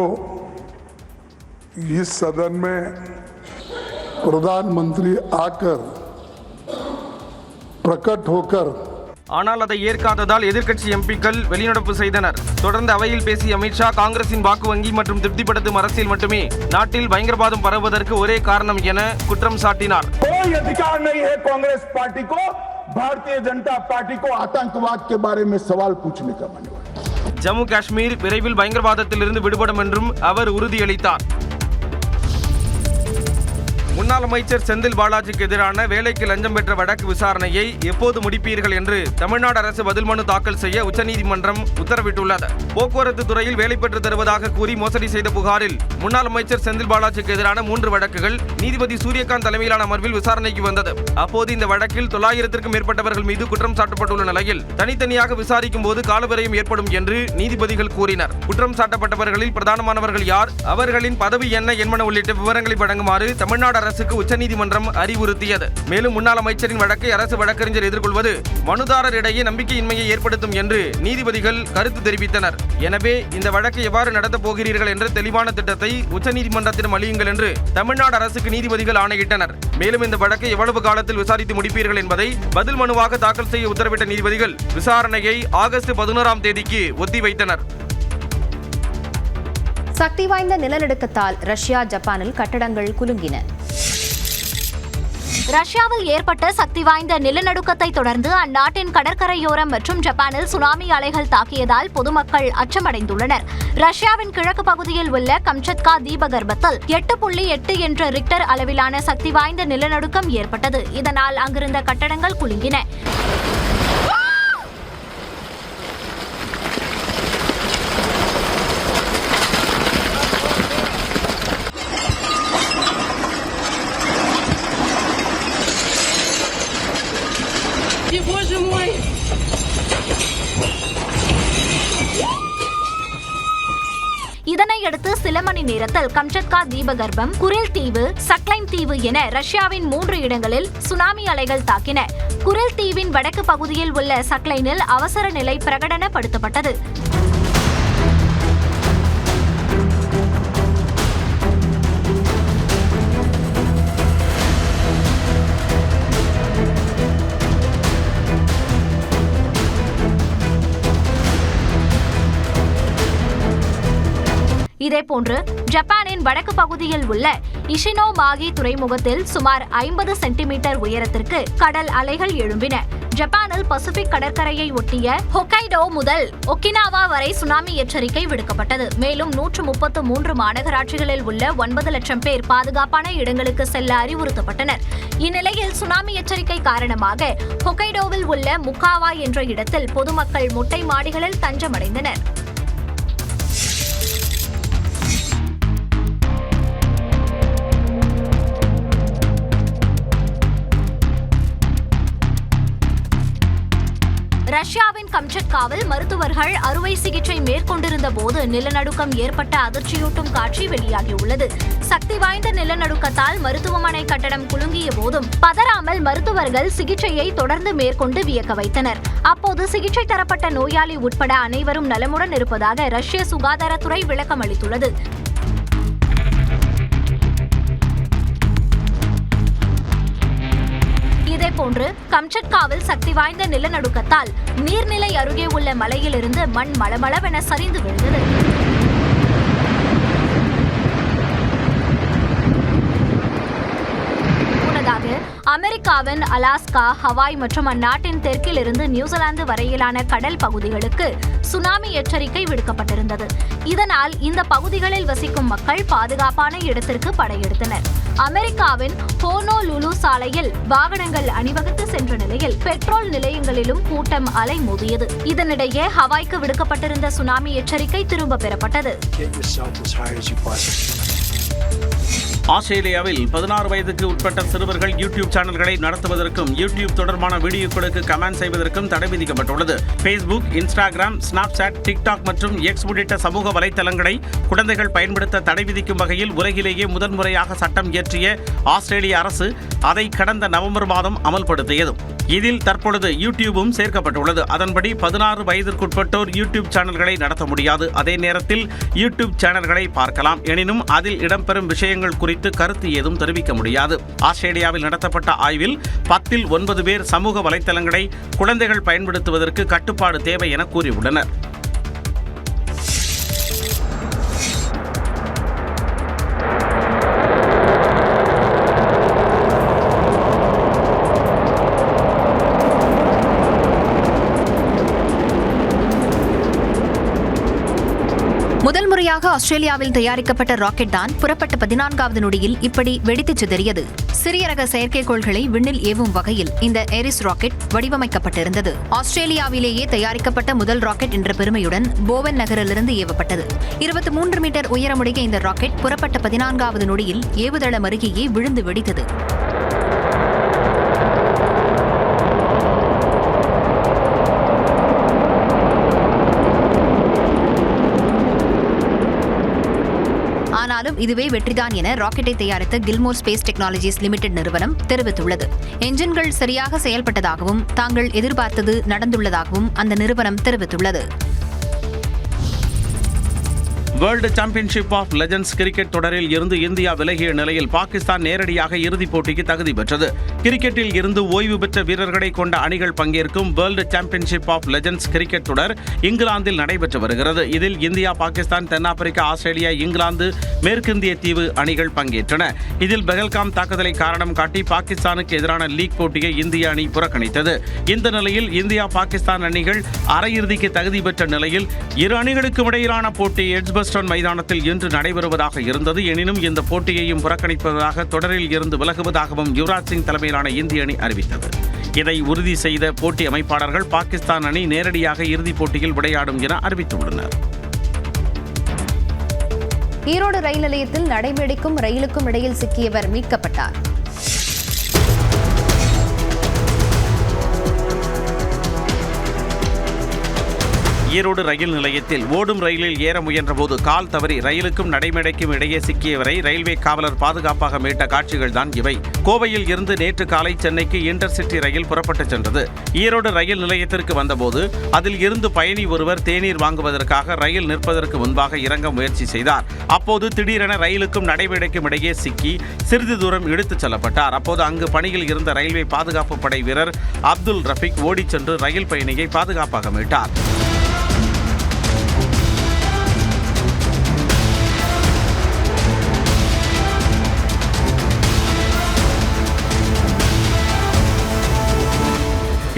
Speaker 7: इस सदन में प्रधानमंत्री आकर प्रकट होकर
Speaker 6: ஆனால் அதை ஏற்காததால் எதிர்க்கட்சி எம்பிக்கள் வெளிநடப்பு செய்தனர். தொடர்ந்து அவையில் பேசிய அமித்ஷா, காங்கிரசின் வாக்கு வங்கி மற்றும் திருப்திப்படுத்தும் அரசியல் மட்டுமே நாட்டில் பயங்கரவாதம் பரவுவதற்கு ஒரே காரணம் என குற்றம் சாட்டினார்.
Speaker 7: कांग्रेस पार्टी को, भारतीय जनता पार्टी को आतंकवाद के बारे में सवाल पूछने का मन हुआ.
Speaker 6: ஜம்மு காஷ்மீர் விரைவில் பயங்கரவாதத்திலிருந்து விடுபடும் என்றும் அவர் உறுதியளித்தார். முன்னாள் அமைச்சர் செந்தில் பாலாஜிக்கு எதிரான வேலைக்கு லஞ்சம் பெற்ற வழக்கு விசாரணையை எப்போது முடிப்பீர்கள் என்று தமிழ்நாடு அரசு பதில் மனு தாக்கல் செய்ய உச்சநீதிமன்றம் உத்தரவிட்டுள்ளது. போக்குவரத்து துறையில் வேலை பெற்று தருவதாக கூறி மோசடி செய்த புகாரில் முன்னாள் அமைச்சர் செந்தில் பாலாஜிக்கு எதிரான 3 வழக்குகள் நீதிபதி சூரியகாந்த் தலைமையிலான அமர்வில் விசாரணைக்கு வந்தது. அப்போது இந்த வழக்கில் 900க்கும் மேற்பட்டவர்கள் மீது குற்றம் சாட்டப்பட்டுள்ள நிலையில் தனித்தனியாக விசாரிக்கும் போது காலவரையும் ஏற்படும் என்று நீதிபதிகள் கூறினர். குற்றம் சாட்டப்பட்டவர்களில் பிரதானமானவர்கள் யார், அவர்களின் பதவி என்ன என்பன உள்ளிட்ட விவரங்களை வழங்குமாறு தமிழ்நாடு அரசுக்கு உச்சநீதிமன்றம் அறிவுறுத்தியது. மேலும் முன்னாள் அமைச்சரின் வழக்கை அரசு வழக்கறிஞர் எதிர்கொள்வது மனுதாரரிடையே நம்பிக்கையின்மையை ஏற்படுத்தும் என்று நீதிபதிகள் கருத்து தெரிவித்தனர். எனவே இந்த வழக்கை எவ்வாறு நடத்தப் போகிறீர்கள் என்ற தெளிவான திட்டத்தை உச்சநீதிமன்றத்திடம் அளியுங்கள் என்று தமிழ்நாடு அரசுக்கு நீதிபதிகள் ஆணையிட்டனர். மேலும் இந்த வழக்கை எவ்வளவு காலத்தில் விசாரித்து முடிப்பீர்கள் என்பதை பதில் மனுவாக தாக்கல் செய்ய உத்தரவிட்ட நீதிபதிகள் விசாரணையை ஆகஸ்ட் 11ஆம் தேதிக்கு ஒத்திவைத்தனர்.
Speaker 19: சக்தி வாய்ந்த நிலநடுக்கத்தால் ரஷ்யா, ஜப்பானில் கட்டடங்கள் குலுங்கின.
Speaker 2: ரஷ்யாவில் ஏற்பட்ட சக்தி வாய்ந்த நிலநடுக்கத்தை தொடர்ந்து அந்நாட்டின் கடற்கரையோரம் மற்றும் ஜப்பானில் சுனாமி அலைகள் தாக்கியதால் பொதுமக்கள் அச்சமடைந்துள்ளனர். ரஷ்யாவின் கிழக்கு பகுதியில் உள்ள கம்சத்கா தீபகற்பத்தில் 8.8 என்ற ரிக்டர் அளவிலான சக்தி வாய்ந்த நிலநடுக்கம் ஏற்பட்டது. இதனால் அங்கிருந்த கட்டடங்கள் குலுங்கின. இதனையடுத்து சில மணி நேரத்தில் கம்சத்கா தீபகற்பம், குரில் தீவு, சக்லைன் தீவு என ரஷ்யாவின் 3 இடங்களில் சுனாமி அலைகள் தாக்கின. குரில் தீவின் வடக்கு பகுதியில் உள்ள சக்லைனில் அவசர நிலை பிரகடனப்படுத்தப்பட்டது. இதேபோன்று ஜப்பானின் வடக்கு பகுதியில் உள்ள இஷினோமாகி துறைமுகத்தில் சுமார் 50 சென்டிமீட்டர் உயரத்திற்கு கடல் அலைகள் எழும்பின. ஜப்பானில் பசிபிக் கடற்கரையை ஒட்டிய ஹொக்கைடோ முதல் ஒக்கினாவா வரை சுனாமி எச்சரிக்கை விடுக்கப்பட்டது. மேலும் 133 மாநகராட்சிகளில் உள்ள 9 லட்சம் பேர் பாதுகாப்பான இடங்களுக்கு செல்ல அறிவுறுத்தப்பட்டனர். இந்நிலையில் சுனாமி எச்சரிக்கை காரணமாக ஹொக்கைடோவில் உள்ள முக்காவா என்ற இடத்தில் பொதுமக்கள் மொட்டை மாடிகளில் தஞ்சமடைந்தனர். ரஷ்யாவின் கம்சட்காவில் மருத்துவர்கள் அறுவை சிகிச்சை மேற்கொண்டிருந்த போது நிலநடுக்கம் ஏற்பட்ட அதிர்ச்சியூட்டும் காட்சி வெளியாகியுள்ளது. சக்தி வாய்ந்த நிலநடுக்கத்தால் மருத்துவமனை கட்டடம் குலுங்கிய போதும் பதறாமல் மருத்துவர்கள் சிகிச்சையை தொடர்ந்து மேற்கொண்டு வியக்க வைத்தனர். அப்போது சிகிச்சை தரப்பட்ட நோயாளி உட்பட அனைவரும் நலமுடன் இருப்பதாக ரஷ்ய சுகாதாரத்துறை விளக்கம் அளித்துள்ளது. இதேபோன்று கம்சட்காவில் சக்தி வாய்ந்த நிலநடுக்கத்தால் நீர்நிலை அருகே உள்ள மலையிலிருந்து மண் மளமளவென சரிந்து விழுந்தது. முன்னதாக அமெரிக்காவின் அலாஸ்கா, ஹவாய் மற்றும் அந்நாட்டின் தெற்கில் இருந்து நியூசிலாந்து வரையிலான கடல் பகுதிகளுக்கு சுனாமி எச்சரிக்கை விடுக்கப்பட்டிருந்தது. இதனால் இந்த பகுதிகளில் வசிக்கும் மக்கள் பாதுகாப்பான இடத்திற்கு படையெடுத்தனர். அமெரிக்காவின் ஹோனோலுலு சாலையில் வாகனங்கள் அணிவகுத்து சென்ற நிலையில் பெட்ரோல் நிலையங்களிலும் கூட்டம் அலைமோதியது. இதனிடையே ஹவாய்க்கு விடுக்கப்பட்டிருந்த சுனாமி எச்சரிக்கை திரும்ப பெறப்பட்டது.
Speaker 3: ஆஸ்திரேலியாவில் 16 வயதுக்கு உட்பட்ட சிறுவர்கள் யூடியூப் சேனல்களை நடத்துவதற்கும் யூடியூப் தொடர்பான வீடியோக்களுக்கு கமெண்ட் செய்வதற்கும் தடை விதிக்கப்பட்டுள்ளது. ஃபேஸ்புக், இன்ஸ்டாகிராம், ஸ்னாப்சாட், டிக்டாக் மற்றும் எக்ஸ் உள்ளிட்ட சமூக வலைதளங்களை குழந்தைகள் பயன்படுத்த தடை விதிக்கும் வகையில் உலகிலேயே முதன்முறையாக சட்டம் இயற்றிய ஆஸ்திரேலிய அரசு அதை கடந்த நவம்பர் மாதம் அமல்படுத்தியது. இதில் தற்பொழுது யூடியூபும் சேர்க்கப்பட்டுள்ளது. அதன்படி 16 வயதிற்குட்பட்டோர் யூடியூப் சேனல்களை நடத்த முடியாது. அதே நேரத்தில் யூடியூப் சேனல்களை பார்க்கலாம். எனினும் அதில் இடம்பெறும் விஷயங்கள் குறித்து கருத்து ஏதும் தெரிவிக்க முடியாது. ஆஸ்திரேலியாவில் நடத்தப்பட்ட ஆய்வில் 10 இல் 9 பேர் சமூக வலைதளங்களை குழந்தைகள் பயன்படுத்துவதற்கு கட்டுப்பாடு தேவை என கூறியுள்ளனர்.
Speaker 19: முதல் முறையாக ஆஸ்திரேலியாவில் தயாரிக்கப்பட்ட ராக்கெட் தான் புறப்பட்ட 14வது நொடியில் இப்படி வெடித்து சிதறியது. சிறிய ரக செயற்கைக்கோள்களை விண்ணில் ஏவும் வகையில் இந்த ஏரிஸ் ராக்கெட் வடிவமைக்கப்பட்டிருந்தது. ஆஸ்திரேலியாவிலேயே தயாரிக்கப்பட்ட முதல் ராக்கெட் என்ற பெருமையுடன் போவன் நகரிலிருந்து ஏவப்பட்டது. 23 மீட்டர் உயரமுடைய இந்த ராக்கெட் புறப்பட்ட 14வது நொடியில் ஏவுதளம் அருகேயே விழுந்து வெடித்தது. ஆனாலும் இதுவே வெற்றிதான் என ராக்கெட்டை தயாரித்த கில்மோர் ஸ்பேஸ் டெக்னாலஜிஸ் லிமிடெட் நிறுவனம் தெரிவித்துள்ளது. என்ஜின்கள் சரியாக செயல்பட்டதாகவும் தாங்கள் எதிர்பார்த்தது நடந்துள்ளதாகவும் அந்த நிறுவனம் தெரிவித்துள்ளது.
Speaker 3: World championship of legends cricket தொடரில் இருந்து இந்தியா விலகிய நிலையில் பாகிஸ்தான் நேரடியாக இறுதிப் போட்டிக்கு தகுதி பெற்றது. கிரிக்கெட்டில் இருந்து ஓய்வு பெற்ற வீரர்களை கொண்ட அணிகள் பங்கேற்கும் world championship of legends cricket தொடர் இங்கிலாந்தில் நடைபெற்று வருகிறது. இதில் இந்தியா, பாகிஸ்தான், தென்னாப்பிரிக்கா, ஆஸ்திரேலியா, இங்கிலாந்து, மேற்கிந்திய தீவு அணிகள் பங்கேற்றன. இதில் பெஹல்காம் தாக்குதலை காரணம் காட்டி பாகிஸ்தானுக்கு எதிரான லீக் போட்டியை இந்திய அணி புறக்கணித்தது. இந்த நிலையில் இந்தியா, பாகிஸ்தான் அணிகள் அரையிறுதிக்கு தகுதி பெற்ற நிலையில் இரு அணிகளுக்கும் இடையிலான போட்டி எட்ஜ்பஸ்டன் மைதானத்தில் இன்று நடைபெறுவதாக இருந்தது. எனினும் இந்த போட்டியையும் புறக்கணிப்பதாக தொடரில் இருந்து விலகுவதாகவும் யுவராஜ் சிங் தலைமையிலான இந்திய அணி அறிவித்தது. இதை உறுதி செய்த போட்டி அமைப்பாளர்கள் பாகிஸ்தான் அணி நேரடியாக இறுதிப் போட்டியில் விளையாடும் என அறிவித்துள்ளனர்.
Speaker 19: ஈரோடு ரயில் நிலையத்தில் நடைமேடைக்கும் ரயிலுக்கும் இடையில் சிக்கியவர் மீட்கப்பட்டார்.
Speaker 3: ஈரோடு ரயில் நிலையத்தில் ஓடும் ரயிலில் ஏற முயன்றபோது கால் தவறி ரயிலுக்கும் நடைமேடைக்கும் இடையே சிக்கியவரை ரயில்வே காவலர் பாதுகாப்பாக மீட்ட காட்சிகள் தான் இவை. கோவையில் இருந்து நேற்று காலை சென்னைக்கு இன்டர்சிட்டி ரயில் புறப்பட்டுச் சென்றது. ஈரோடு ரயில் நிலையத்திற்கு வந்தபோது அதில் இருந்து பயணி ஒருவர் தேநீர் வாங்குவதற்காக ரயில் நிற்பதற்கு முன்பாக இறங்க முயற்சி செய்தார். அப்போது திடீரென ரயிலுக்கும் நடைமேடைக்கும் இடையே சிக்கி சிறிது தூரம் இழுத்துச் செல்லப்பட்டார். அப்போது அங்கு பணியில் இருந்த ரயில்வே பாதுகாப்பு படை வீரர் அப்துல் ரஃபீக் ஓடிச் சென்று ரயில் பயணியை பாதுகாப்பாக மீட்டார்.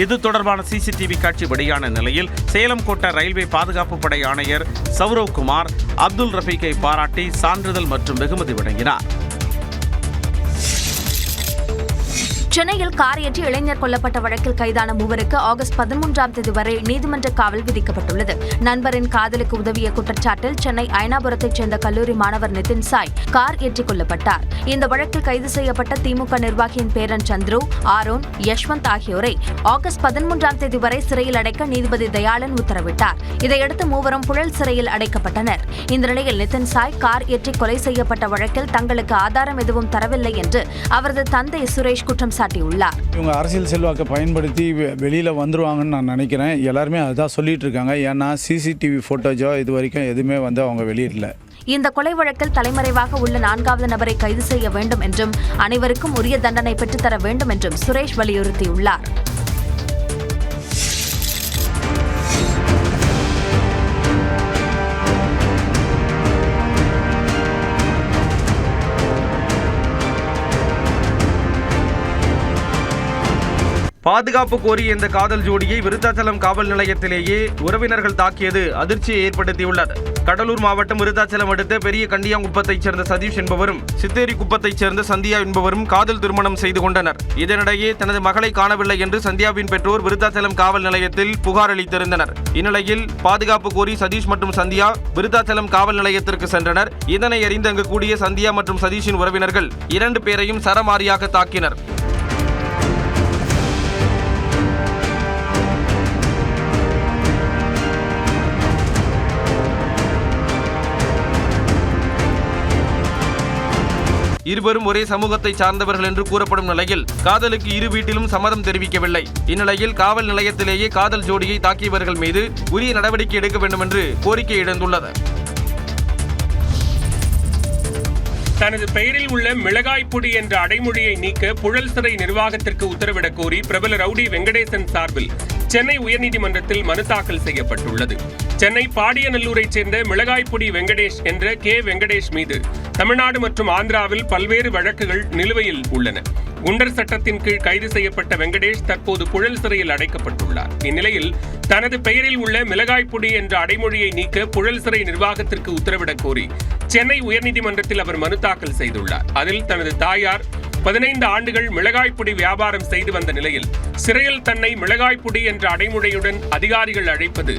Speaker 3: இது தொடர்பான சிசிடிவி காட்சி வெளியான நிலையில் சேலம் கோட்ட ரயில்வே பாதுகாப்பு படை ஆணையர் சௌரவ் குமார் அப்துல் ரஃபீக்கை பாராட்டி சான்றிதழ் மற்றும் வெகுமதி வழங்கினார்.
Speaker 1: சென்னையில் கார் ஏற்றி இளைஞர் கொல்லப்பட்ட வழக்கில் கைதான மூவருக்கு ஆகஸ்ட் 13ஆம் தேதி வரை நீதிமன்ற காவல் விதிக்கப்பட்டுள்ளது. நண்பரின் காதலுக்கு உதவிய குற்றச்சாட்டில் சென்னை அயனாபுரத்தைச் சேர்ந்த கல்லூரி மாணவர் நிதின் சாய் கார் ஏற்றி கொல்லப்பட்டார். இந்த வழக்கில் கைது செய்யப்பட்ட திமுக நிர்வாகியின் பேரன் சந்துரு, ஆரோன், யஷ்வந்த் ஆகியோரை ஆகஸ்ட் 13ஆம் தேதி வரை சிறையில் அடைக்க நீதிபதி தயாளன் உத்தரவிட்டார். இதையடுத்து மூவரும் புழல் சிறையில் அடைக்கப்பட்டனர். இந்த நிலையில் நிதின் சாய் கார் ஏற்றி கொலை செய்யப்பட்ட வழக்கில் தங்களுக்கு ஆதாரம் எதுவும் தரவில்லை என்று அவரது தந்தை சுரேஷ் குற்றம் சாட்டியுள்ளார்.
Speaker 8: இவங்க அரசியல் செல்வாக்கை பயன்படுத்தி வெளியில் வந்துருவாங்கன்னு நான் நினைக்கிறேன். எல்லாருமே அதுதான் சொல்லிட்டு இருக்காங்க. ஏன்னா சிசிடிவி ஃபோட்டோஜோ இது வரைக்கும் எதுவுமே அவங்க வெளியிடல.
Speaker 1: இந்த கொலை வழக்கில் தலைமறைவாக உள்ள 4வது நபரை கைது செய்ய வேண்டும் என்றும் அனைவருக்கும் உரிய தண்டனை பெற்றுத்தர வேண்டும் என்றும் சுரேஷ் வலியுறுத்தியுள்ளார்.
Speaker 6: பாதுகாப்பு கோரிய இந்த காதல் ஜோடியை விருத்தாச்சலம் காவல் நிலையத்திலேயே உறவினர்கள் தாக்கியது அதிர்ச்சியை ஏற்படுத்தியுள்ளது. கடலூர் மாவட்டம் விருத்தாச்சலம் அடுத்த பெரிய கண்டியாங்குப்பத்தைச் சேர்ந்த சதீஷ் என்பவரும் சித்தேரி குப்பத்தைச் சேர்ந்த சந்தியா என்பவரும் காதல் திருமணம் செய்து கொண்டனர். இதனிடையே தனது மகளை காணவில்லை என்று சந்தியாவின் பெற்றோர் விருத்தாச்சலம் காவல் நிலையத்தில் புகார் அளித்திருந்தனர். இந்நிலையில் பாதுகாப்பு கோரி சதீஷ் மற்றும் சந்தியா விருத்தாச்சலம் காவல் நிலையத்திற்கு சென்றனர். இதனை அறிந்து அங்கு கூடிய சந்தியா மற்றும் சதீஷின் உறவினர்கள் 2 பேரையும் சரமாரியாக தாக்கினர். இருவரும் ஒரே சமூகத்தை சார்ந்தவர்கள் என்று கூறப்படும் நிலையில் காதலுக்கு இரு வீட்டிலும் சம்மதம் தெரிவிக்கவில்லை. இந்நிலையில் காவல் நிலையத்திலேயே காதல் ஜோடியை தாக்கியவர்கள் மீது உரிய நடவடிக்கை எடுக்க வேண்டும் என்று கோரிக்கை எழுந்துள்ளது.
Speaker 12: தனது பெயரில் உள்ள மிளகாய் பொடி என்ற அடைமொழியை நீக்க புழல் சிறை நிர்வாகத்திற்கு உத்தரவிடக் கோரி பிரபல ரவுடி வெங்கடேசன் சார்பில் சென்னை உயர்நீதிமன்றத்தில் மனு தாக்கல் செய்யப்பட்டுள்ளது. சென்னை பாடியநல்லூரைச் சேர்ந்த மிளகாய் பொடி வெங்கடேஷ் என்ற கே வெங்கடேஷ் மீது தமிழ்நாடு மற்றும் ஆந்திராவில் பல்வேறு வழக்குகள் நிலுவையில் உள்ளன. குண்டர் சட்டத்தின் கீழ் கைது செய்யப்பட்ட வெங்கடேஷ் தற்போது புழல் சிறையில் அடைக்கப்பட்டுள்ளார். இந்நிலையில் தனது பெயரில் உள்ள மிளகாய் பொடி என்ற அடைமொழியை நீக்க புழல் சிறை நிர்வாகத்திற்கு உத்தரவிடக் கோரி சென்னை உயர்நீதிமன்றத்தில் அவர் மனு தாக்கல் செய்துள்ளார். அதில் தனது தாயார் 15 ஆண்டுகள் மிளகாய் பொடி வியாபாரம் செய்து வந்த நிலையில் சிறையில் தன்னை மிளகாய் பொடி என்ற அடைமொழியுடன் அதிகாரிகள் அழைப்பது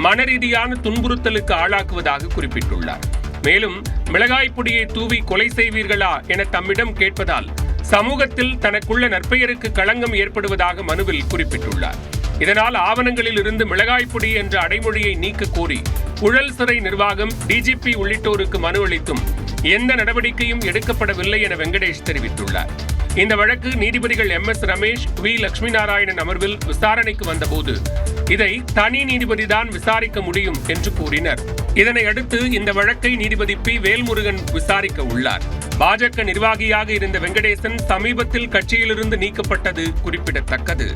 Speaker 12: மனரீதியான துன்புறுத்தலுக்கு ஆளாக்குவதாக குறிப்பிட்டுள்ளார். மேலும் மிளகாய் பொடியை தூவி கொலை செய்வீர்களா என தம்மிடம் கேட்பதால் சமூகத்தில் தனக்குள்ள நற்பெயருக்கு களங்கம் ஏற்படுவதாக மனுவில் குறிப்பிட்டுள்ளார். இதனால் ஆவணங்களில் இருந்து மிளகாய் பொடி என்ற அடைமொழியை நீக்க கோரி புழல் சிறை நிர்வாகம் டிஜிபி உள்ளிட்டோருக்கு மனு அளித்தும் எந்த நடவடிக்கையும் எடுக்கப்படவில்லை என வெங்கடேஷ் தெரிவித்துள்ளார். இந்த வழக்கு நீதிபதிகள் MS ரமேஷ், V லட்சுமி நாராயணன் அமர்வில் விசாரணைக்கு வந்தபோது இதை தனி நீதிபதிதான் விசாரிக்க முடியும் என்று கூறினர். இதனை அடுத்து இந்த வழக்கை நீதிபதி P வேல்முருகன் விசாரிக்க உள்ளார். பாஜக நிர்வாகியாக இருந்த வெங்கடேசன் சமீபத்தில் கட்சியிலிருந்து நீக்கப்பட்டது குறிப்பிடத்தக்கது.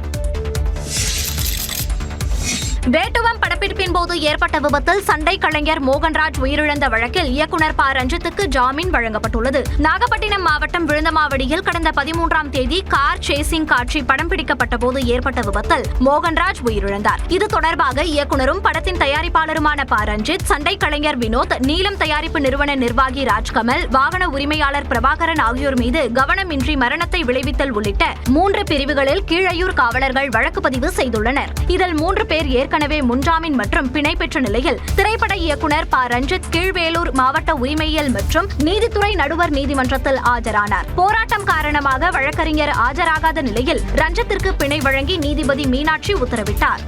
Speaker 2: வேட்டுவம் படப்பிடிப்பின் போது ஏற்பட்ட விபத்தில் சண்டை கலைஞர் மோகன்ராஜ் உயிரிழந்த வழக்கில் இயக்குனர் ப. ரஞ்சித்துக்கு ஜாமீன் வழங்கப்பட்டுள்ளது. நாகப்பட்டினம் மாவட்டம் விழுந்தமாவடியில் கடந்த 13ஆம் தேதி கார் சேசிங் காட்சி படம் பிடிக்கப்பட்ட போது ஏற்பட்ட விபத்தில் மோகன்ராஜ் உயிரிழந்தார். இது தொடர்பாக இயக்குனரும் படத்தின் தயாரிப்பாளருமான ப. ரஞ்சித், சண்டை கலைஞர் வினோத், நீலம் தயாரிப்பு நிறுவன நிர்வாகி ராஜ்கமல், வாகன உரிமையாளர் பிரபாகரன் ஆகியோர் மீது கவனமின்றி மரணத்தை விளைவித்தல் உள்ளிட்ட 3 பிரிவுகளில் கீழையூர் காவலர்கள் வழக்கு பதிவு செய்துள்ளனர். இதில் 3 பேர் ஏற்கனவே முன்ஜாமீன் மற்றும் பிணை பெற்ற நிலையில் திரைப்பட இயக்குனர் ப. ரஞ்சித் கீழ்வேலூர் மாவட்ட உரிமையியல் மற்றும் நீதித்துறை நடுவர் நீதிமன்றத்தில் ஆஜரானார். போராட்டம் காரணமாக வழக்கறிஞர் ஆஜராகாத நிலையில் ரஞ்சித்திற்கு பிணை வழங்கி நீதிபதி மீனாட்சி உத்தரவிட்டார்.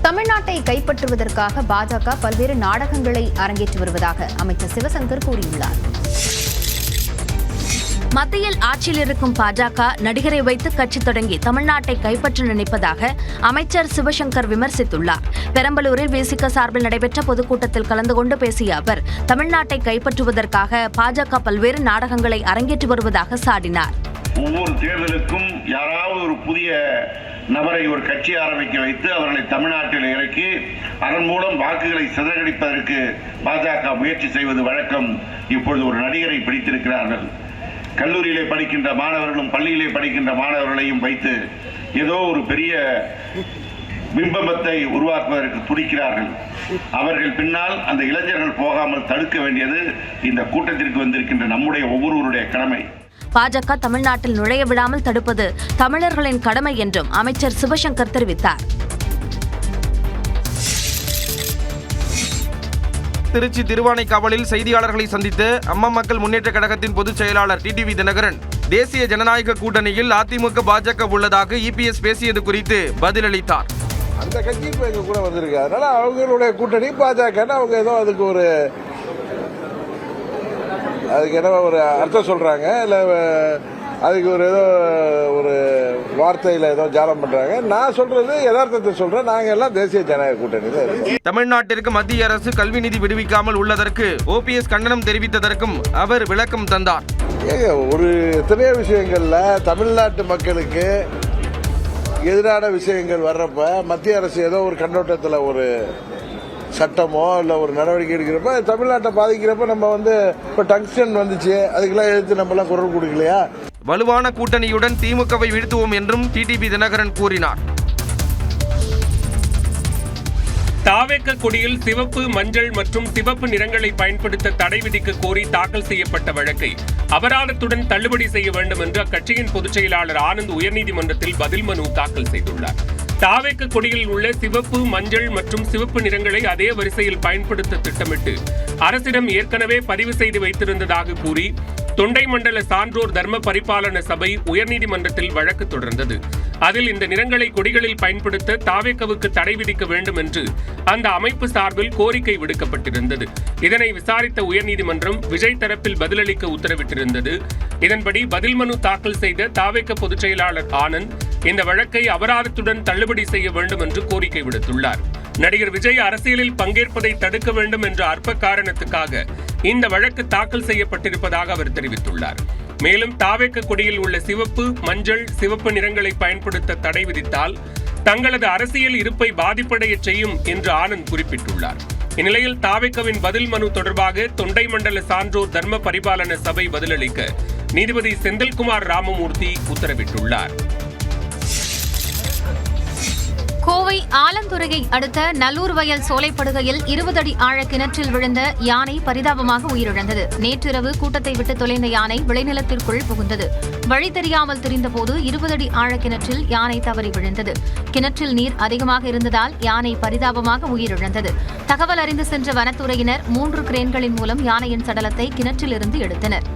Speaker 19: தமிழ்நாட்டை கைப்பற்றுவதற்காக பாஜக பல்வேறு நாடகங்களை அரங்கேற்றி வருவதாக அமைச்சர் சிவசங்கர் கூறியுள்ளார்.
Speaker 1: மத்தியில் ஆட்சியில் இருக்கும் பாஜக நடிகரை வைத்து கட்சி தொடங்கி தமிழ்நாட்டை கைப்பற்ற நினைப்பதாக அமைச்சர் சிவசங்கர் விமர்சித்துள்ளார். பெரம்பலூரில் விசிக சார்பில் நடைபெற்ற பொதுக்கூட்டத்தில் கலந்து கொண்டு பேசிய அவர் தமிழ்நாட்டை கைப்பற்றுவதற்காக பாஜக பல்வேறு நாடகங்களை அரங்கேற்றி வருவதாக சாடினார்.
Speaker 9: ஒவ்வொரு தேர்தலுக்கும் யாராவது ஒரு புதிய நபரை ஒரு கட்சி ஆரம்பிக்க வைத்து அவர்களை தமிழ்நாட்டில் இறக்கி அதன் மூலம் வாக்குகளை சிதறடிப்பதற்கு பாஜக முயற்சி செய்வது வழக்கம். இப்பொழுது ஒரு நடிகரை பிடித்திருக்கிறார்கள். கல்லூரியிலே படிக்கின்ற மாணவர்களும் பள்ளியிலே படிக்கின்ற மாணவர்களையும் வைத்து ஏதோ ஒரு பெரிய பிம்பத்தை உருவாக்குவதற்கு துடிக்கிறார்கள். அவர்கள் பின்னால் அந்த இளைஞர்கள் போகாமல் தடுக்க வேண்டியது இந்த கூட்டத்திற்கு வந்திருக்கின்ற நம்முடைய ஒவ்வொருவருடைய கடமை.
Speaker 1: பாஜக தமிழ்நாட்டில் நுழைய விடாமல் தடுப்பது தமிழர்களின் கடமை என்றும் அமைச்சர் சிவசங்கர் தெரிவித்தார்.
Speaker 6: திருச்சி திருவானைக்காவலில் செய்தியாளர்களை சந்தித்த அம்மா மக்கள் முன்னேற்ற கழகத்தின் பொதுச் செயலாளர் டிடிவி தினகரன் தேசிய ஜனநாயக கூட்டணியில் அதிமுக பாஜக உள்ளதாக EPS பேசியது குறித்து பதிலளித்தார்.
Speaker 10: அந்த கட்சி இப்ப எங்க கூட வந்திருக்கு. அதனால அவங்களுடைய கூட்டணி பாஜக அவங்க ஏதோ அதுக்கு என்ன ஒரு அர்த்தம் சொல்றாங்க, இல்ல அதுக்கு ஏதோ ஒரு வார்த்தையில ஏதோ ஜாலம் பண்றாங்க. நான் சொல்றது யதார்த்தத்தை சொல்றேன். நாங்க எல்லாம் தேசிய ஜனநாயக கூட்டணியில இருக்கோம்.
Speaker 6: தமிழ்நாட்டிற்கு மத்திய அரசு கல்வி நிதி விடுவிக்காமல் உள்ளதற்கு OPS கண்டனம் தெரிவித்ததற்கும் அவர் விளக்கம் தந்தார்.
Speaker 10: ஒரு எத்தனையோ விஷயங்கள்ல தமிழ்நாட்டு மக்களுக்கு எதிரான விஷயங்கள் வர்றப்ப மத்திய அரசு ஏதோ ஒரு கண்ணோட்டத்தில் ஒரு சட்டமோ இல்லை ஒரு நடவடிக்கை எடுக்கிறப்ப தமிழ்நாட்டை பாதிக்கிறப்ப நம்ம இப்போ டங்ஸ்டன் வந்துச்சு, அதுக்கெல்லாம் எதிர்த்து நம்மலாம் குரல் கொடுக்கலையா?
Speaker 6: வலுவான கூட்டணியுடன் திமுகவை வீழ்த்துவோம் என்றும் டிடிவி தினகரன் கூறினார்.
Speaker 12: தாவேக்க கொடியில் சிவப்பு, மஞ்சள் மற்றும் சிவப்பு நிறங்களை பயன்படுத்த தடை விதிக்க கோரி தாக்கல் செய்யப்பட்ட வழக்கை அபராதத்துடன் தள்ளுபடி செய்ய வேண்டும் என்று அக்கட்சியின் பொதுச் செயலாளர் ஆனந்த் உயர்நீதிமன்றத்தில் பதில் மனு தாக்கல் செய்துள்ளார். தாவேக்க கொடியில் உள்ள சிவப்பு, மஞ்சள் மற்றும் சிவப்பு நிறங்களை அதே வரிசையில் பயன்படுத்த திட்டமிட்டு அரசிடம் ஏற்கனவே பதிவு செய்து வைத்திருந்ததாக கூறி தொண்டை மண்டல சான்றோர் தர்ம பரிபாலன சபை உயர்நீதிமன்றத்தில் வழக்கு தொடர்ந்தது. அதில் இந்த நிறங்களை கொடிகளில் பயன்படுத்த தாவேக்கவுக்கு தடை விதிக்க வேண்டும் என்று அந்த அமைப்பு சார்பில் கோரிக்கை விடுக்கப்பட்டிருந்தது. இதனை விசாரித்த உயர்நீதிமன்றம் விஜய் தரப்பில் பதிலளிக்க உத்தரவிட்டிருந்தது. இதன்படி பதில் மனு தாக்கல் செய்த தாவேக்க பொதுச் செயலாளர் ஆனந்த் இந்த வழக்கை அபராதத்துடன் தள்ளுபடி செய்ய வேண்டும் என்று கோரிக்கை விடுத்துள்ளார். நடிகர் விஜய் அரசியலில் பங்கேற்பதை தடுக்க வேண்டும் என்ற அற்ப காரணத்துக்காக இந்த வழக்கு தாக்கல் செய்யப்பட்டிருப்பதாக அவர் தெரிவித்துள்ளார். மேலும் தாவேக்க கொடியில் உள்ள சிவப்பு, மஞ்சள், சிவப்பு நிறங்களை பயன்படுத்த தடை விதித்தால் தங்களது அரசியல் இருப்பை பாதிப்படைய செய்யும் என்று ஆனந்த் குறிப்பிட்டுள்ளார். இந்நிலையில் தாவேக்கவின் பதில் மனு தொடர்பாக தொண்டை மண்டல சான்றோர் தர்ம பரிபாலன சபை பதிலளிக்க நீதிபதி செந்தில்குமார் ராமமூர்த்தி உத்தரவிட்டுள்ளார்.
Speaker 19: கோவை ஆலந்துறையை அடுத்த நல்லூர் வயல் சோலைப்படுகையில் 20 அடி ஆழ கிணற்றில் விழுந்த யானை பரிதாபமாக உயிரிழந்தது. நேற்றிரவு கூட்டத்தை விட்டு தொலைந்த யானை விளைநிலத்திற்குள் புகுந்தது. வழி தெரியாமல் திரிந்தபோது 20 அடி ஆழ கிணற்றில் யானை தவறி விழுந்தது. கிணற்றில் நீர் அதிகமாக இருந்ததால் யானை பரிதாபமாக உயிரிழந்தது. தகவல் அறிந்து சென்ற வனத்துறையினர் 3 கிரேன்களின் மூலம் யானையின் சடலத்தை கிணற்றிலிருந்து எடுத்தனர்.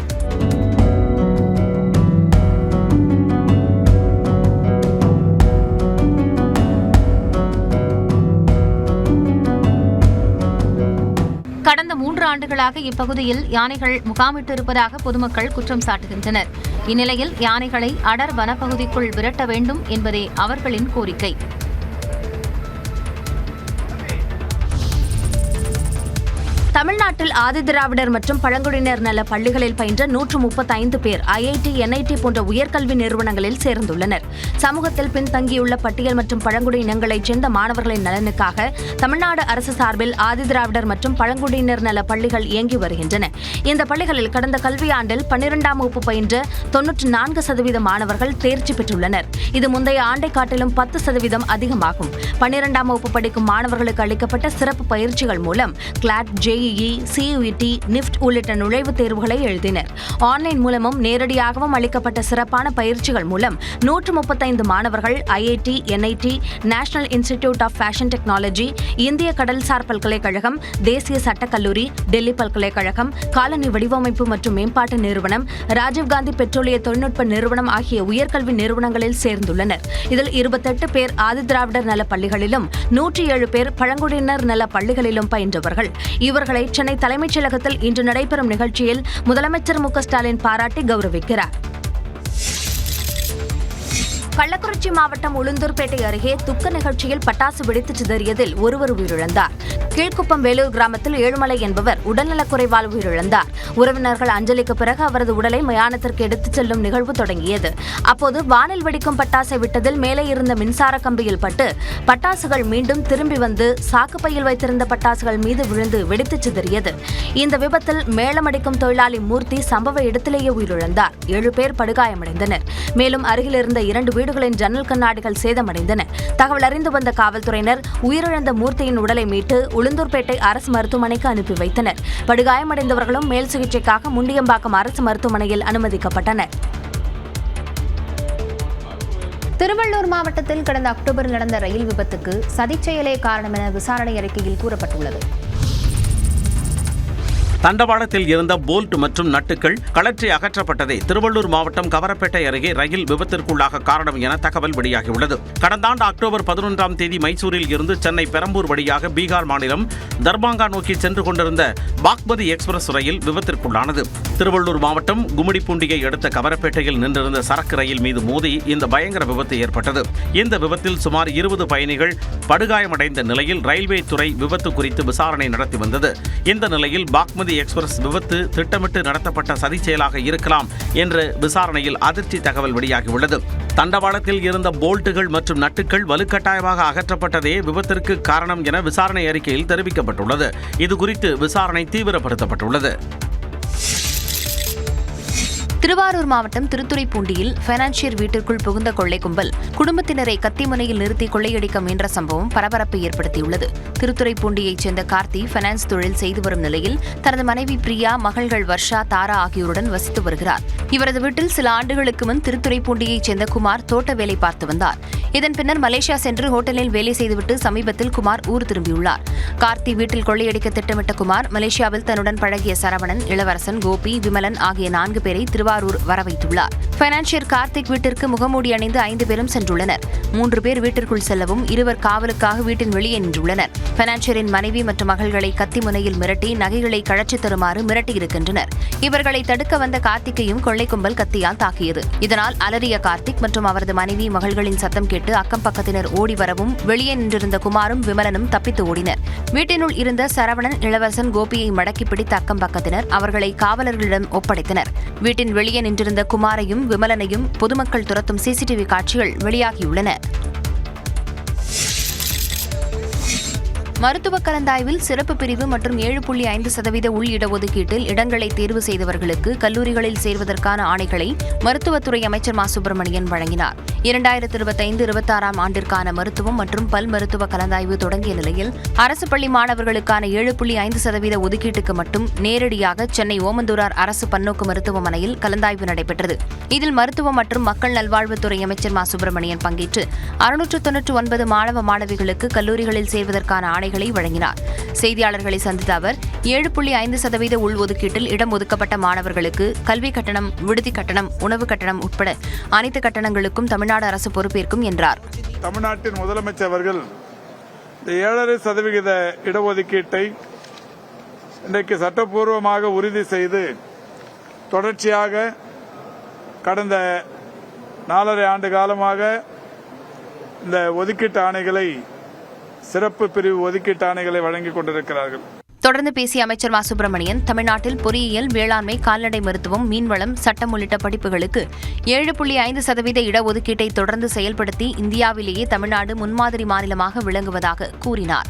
Speaker 19: கடந்த 3 ஆண்டுகளாக இப்பகுதியில் யானைகள் முகாமிட்டிருப்பதாக பொதுமக்கள் குற்றம் சாட்டுகின்றனர். இந்நிலையில் யானைகளை அடர் வனப்பகுதிக்குள் விரட்ட வேண்டும் என்பதே அவர்களின் கோரிக்கை.
Speaker 1: தமிழ்நாட்டில் ஆதிதிராவிடர் மற்றும் பழங்குடியினர் நல பள்ளிகளில் பயின்ற 135 பேர் ஐஐடி, என்ஐடி போன்ற உயர்கல்வி நிறுவனங்களில் சேர்ந்துள்ளனர். சமூகத்தில் பின்தங்கியுள்ள பட்டியல் மற்றும் பழங்குடி இனங்களைச் சேர்ந்த மாணவர்களின் நலனுக்காக தமிழ்நாடு அரசு சார்பில் ஆதிதிராவிடர் மற்றும் பழங்குடியினர் நல பள்ளிகள் இயங்கி வருகின்றன. இந்த பள்ளிகளில் கடந்த கல்வியாண்டில் 12ஆம் வகுப்பு பயின்ற 94% மாணவர்கள் தேர்ச்சி பெற்றுள்ளனர். இது முந்தைய ஆண்டை காட்டிலும் 10% அதிகமாகும். 12ஆம் வகுப்பு படிக்கும் மாணவர்களுக்கு அளிக்கப்பட்ட சிறப்பு பயிற்சிகள் மூலம் கிளாட், ஜேஇஇ, CUET, NIFT உள்ளிட்ட நுழைவுத் தேர்வுகளை எழுதினர். ஆன்லைன் மூலமும் நேரடியாகவும் அளிக்கப்பட்ட சிறப்பான பயிற்சிகள் மூலம் 135 மாணவர்கள் IIT, NIT, national institute of fashion technology, இந்திய கடல்சார் பல்கலைக்கழகம், தேசிய சட்டக்கல்லூரி, டெல்லி பல்கலைக்கழகம், காலனி வடிவமைப்பு மற்றும் மேம்பாட்டு நிறுவனம், ராஜீவ்காந்தி பெட்ரோலிய தொழில்நுட்ப நிறுவனம் ஆகிய உயர்கல்வி நிறுவனங்களில் சேர்ந்துள்ளனர். இதில் 28 பேர் ஆதிதிராவிடர் நல பள்ளிகளிலும் 107 பேர் பழங்குடியினர் நல பள்ளிகளிலும் பயின்றவர்கள். இவர்களை சென்னை தலைமைச் செயலகத்தில் இன்று நடைபெறும் நிகழ்ச்சியில் முதலமைச்சர் மு.க. ஸ்டாலின் பாராட்டி கௌரவிக்கிறார். கள்ளக்குறிச்சி மாவட்டம் உளுந்தூர்பேட்டை அருகே துக்க நிகழ்ச்சியில் பட்டாசு வெடித்து சிதறியதில் ஒருவர் உயிரிழந்தார். கீழ்குப்பம் வேலூர் கிராமத்தில் ஏழுமலை என்பவர் உடல்நலக்குறைவால் உயிரிழந்தார். உறவினர்கள் அஞ்சலிக்கு பிறகு அவரது உடலை மயானத்திற்கு எடுத்துச் செல்லும் நிகழ்வு தொடங்கியது. அப்போது வானில் வெடிக்கும் பட்டாசை விட்டதில் மேலே இருந்த மின்சார கம்பியில் பட்டு பட்டாசுகள் மீண்டும் திரும்பி வந்து சாக்குப்பையில் வைத்திருந்த பட்டாசுகள் மீது விழுந்து வெடித்து சிதறியது. இந்த விபத்தில் மேளமடிக்கும் தொழிலாளி மூர்த்தி சம்பவ இடத்திலேயே உயிரிழந்தார். 7 பேர் படுகாயமடைந்தனர். மேலும் அருகில் இருந்த 2 வீடுகளின் ஜன்னல் கண்ணாடிகள் சேதமடைந்தன. தகவல் அறிந்து வந்த காவல்துறையினர் உயிரிழந்த மூர்த்தியின் உடலை மீட்டு உளுந்தூர்பேட்டை அரசு மருத்துவமனைக்கு அனுப்பி வைத்தனர். படுகாயமடைந்தவர்களும் மேல் சிகிச்சைக்காக முண்டியம்பாக்கம் அரசு மருத்துவமனையில் அனுமதிக்கப்பட்டனர்.
Speaker 19: திருவள்ளூர் மாவட்டத்தில் கடந்த அக்டோபரில் நடந்த ரயில் விபத்துக்கு சதிச் செயலே காரணம் என விசாரணை அறிக்கையில் கூறப்பட்டுள்ளது.
Speaker 3: தண்டவாளத்தில் இருந்த போல்ட் மற்றும் நட்டுகள் கழற்றி அகற்றப்பட்டதே திருவள்ளூர் மாவட்டம் கவரப்பேட்டை அருகே ரயில் விபத்திற்குள்ளாக காரணம் என தகவல் வெளியாகியுள்ளது. கடந்த ஆண்டு அக்டோபர் 11ஆம் தேதி மைசூரில் இருந்து சென்னை பெரம்பூர் வழியாக பீகார் மாநிலம் தர்பாங்கா நோக்கி சென்று கொண்டிருந்த பாக்மதி எக்ஸ்பிரஸ் ரயில் விபத்திற்குள்ளானது. திருவள்ளூர் மாவட்டம் கும்மிடிப்பூண்டியை அடுத்த கவரப்பேட்டையில் நின்றிருந்த சரக்கு ரயில் மீது மோதி இந்த பயங்கர விபத்து ஏற்பட்டது. இந்த விபத்தில் சுமார் 20 பயணிகள் படுகாயமடைந்த நிலையில் ரயில்வே துறை விபத்து குறித்து விசாரணை நடத்தி வந்தது. இந்த நிலையில் பாக்மதி எக்ஸ்பிரஸ் விபத்து திட்டமிட்டு நடத்தப்பட்ட சதி செயலாக இருக்கலாம் என்று விசாரணையில் அதிர்ச்சி தகவல் வெளியாகியுள்ளது. தண்டவாளத்தில் இருந்த போல்ட்டுகள் மற்றும் நட்டுகள் வலுக்கட்டாயமாக அகற்றப்பட்டதே விபத்திற்கு காரணம் என விசாரணை அறிக்கையில் தெரிவிக்கப்பட்டுள்ளது. இதுகுறித்து விசாரணை தீவிரப்படுத்தப்பட்டுள்ளது.
Speaker 19: திருவாரூர் மாவட்டம் திருத்துறைப்பூண்டியில் பைனான்சியர் வீட்டிற்குள் புகுந்த கொள்ளை கும்பல் குடும்பத்தினரை கத்திமுனையில் நிறுத்தி கொள்ளையடிக்க முயன்ற சம்பவம் பரபரப்பை ஏற்படுத்தியுள்ளது. திருத்துறைப்பூண்டியைச் சேர்ந்த கார்த்தி பைனான்ஸ் தொழில் செய்து வரும் நிலையில் தனது மனைவி பிரியா, மகள்கள் வர்ஷா, தாரா ஆகியோருடன் வசித்து வருகிறார். இவரது வீட்டில் சில ஆண்டுகளுக்கு முன் திருத்துறைப்பூண்டியைச் சேர்ந்த குமார் தோட்ட வேலை பார்த்து வந்தார். இதன் பின்னர் மலேசியா சென்று ஹோட்டலில் வேலை செய்துவிட்டு சமீபத்தில் குமார் ஊர் திரும்பியுள்ளார். கார்த்தி வீட்டில் கொள்ளையடிக்க திட்டமிட்ட குமார் மலேசியாவில் தன்னுடன் பழகிய சரவணன், இளவரசன், கோபி, விமலன் ஆகிய 4 பேரை திருவாரூர் வரவைத்துள்ளார். பைனான்சியர் கார்த்திக் வீட்டிற்கு முகமூடி அணிந்து 5 பேரும் சென்றுள்ளனர். 3 பேர் வீட்டிற்குள் செல்லவும் 2 காவலுக்காக வீட்டின் வெளியே நின்றுள்ளனர். பைனான்சியரின் மனைவி மற்றும் மகள்களை கத்தி முனையில் மிரட்டி நகைகளை கழற்றித் தருமாறு மிரட்டியிருக்கின்றனர். இவர்களை தடுக்க வந்த கார்த்திக்கையும் கொள்ளை கும்பல் கத்தியால் தாக்கியது. இதனால் அலறிய கார்த்திக் மற்றும் அவரது மனைவி, மகள்களின் சத்தம் கேட்டு அக்கம் பக்கத்தினர் ஓடி வரவும் வெளியே நின்றிருந்த குமாரும் விமலனும் தப்பித்து ஓடினர். வீட்டினுள் இருந்த சரவணன், இளவரசன், கோபியை மடக்கி பிடித்த அக்கம் பக்கத்தினர் அவர்களை காவலர்களிடம் ஒப்படைத்தனர். வீட்டின் வெளியே நின்றிருந்த குமாரையும் விமலனையும் பொதுமக்கள் துரத்தும் சிசிடிவி காட்சிகள் வெளியாகியுள்ளன. மருத்துவ கலந்தாய்வில் சிறப்பு பிரிவு மற்றும் 7.5% உள் இடஒதுக்கீட்டில் இடங்களை தேர்வு செய்தவர்களுக்கு கல்லூரிகளில் சேர்வதற்கான ஆணைகளை மருத்துவத்துறை அமைச்சர் மா. சுப்பிரமணியன் வழங்கினார். 2025-26 ஆண்டிற்கான மருத்துவம் மற்றும் பல் மருத்துவ கலந்தாய்வு தொடங்கிய நிலையில் அரசு பள்ளி மாணவர்களுக்கான 7.5% ஒதுக்கீட்டுக்கு மட்டும் நேரடியாக சென்னை ஓமந்தூரார் அரசு பன்னோக்கு மருத்துவமனையில் கலந்தாய்வு நடைபெற்றது. இதில் மருத்துவம் மற்றும் மக்கள் நல்வாழ்வுத்துறை அமைச்சர் மா. சுப்பிரமணியன் பங்கேற்று 699 மாணவ மாணவிகளுக்கு கல்லூரிகளில் சேர்வதற்கான ஆணைகளை வழங்கினார். செய்தியாளர்களை சந்தித்த அவர் 7.5% உள் ஒதுக்கீட்டில் இடம் ஒதுக்கப்பட்ட மாணவர்களுக்கு கல்வி கட்டணம், விடுதி கட்டணம், உணவு கட்டணம் உட்பட அனைத்து கட்டணங்களுக்கும் தமிழ்நாடு அரசு பொறுப்பேற்கும் என்றார்.
Speaker 8: தமிழ்நாட்டின் முதலமைச்சர் அவர்கள் இந்த 7.5% இடஒதுக்கீட்டை இன்றைக்கு சட்டப்பூர்வமாக உறுதி செய்து தொடர்ச்சியாக கடந்த 4.5 ஆண்டு காலமாக இந்த ஒதுக்கீட்டு ஆணைகளை, சிறப்பு பிரிவு ஒதுக்கீட்டு ஆணைகளை வழங்கிக் கொண்டிருக்கிறார்கள்.
Speaker 19: தொடர்ந்து பேசிய அமைச்சர் மா. சுப்பிரமணியன், தமிழ்நாட்டில் பொறியியல், வேளாண்மை, கால்நடை மருத்துவம், மீன்வளம், சட்டம் உள்ளிட்ட படிப்புகளுக்கு 7.5% இடஒதுக்கீட்டை தொடர்ந்து செயல்படுத்தி இந்தியாவிலேயே தமிழ்நாடு முன்மாதிரி மாநிலமாக விளங்குவதாக கூறினார்.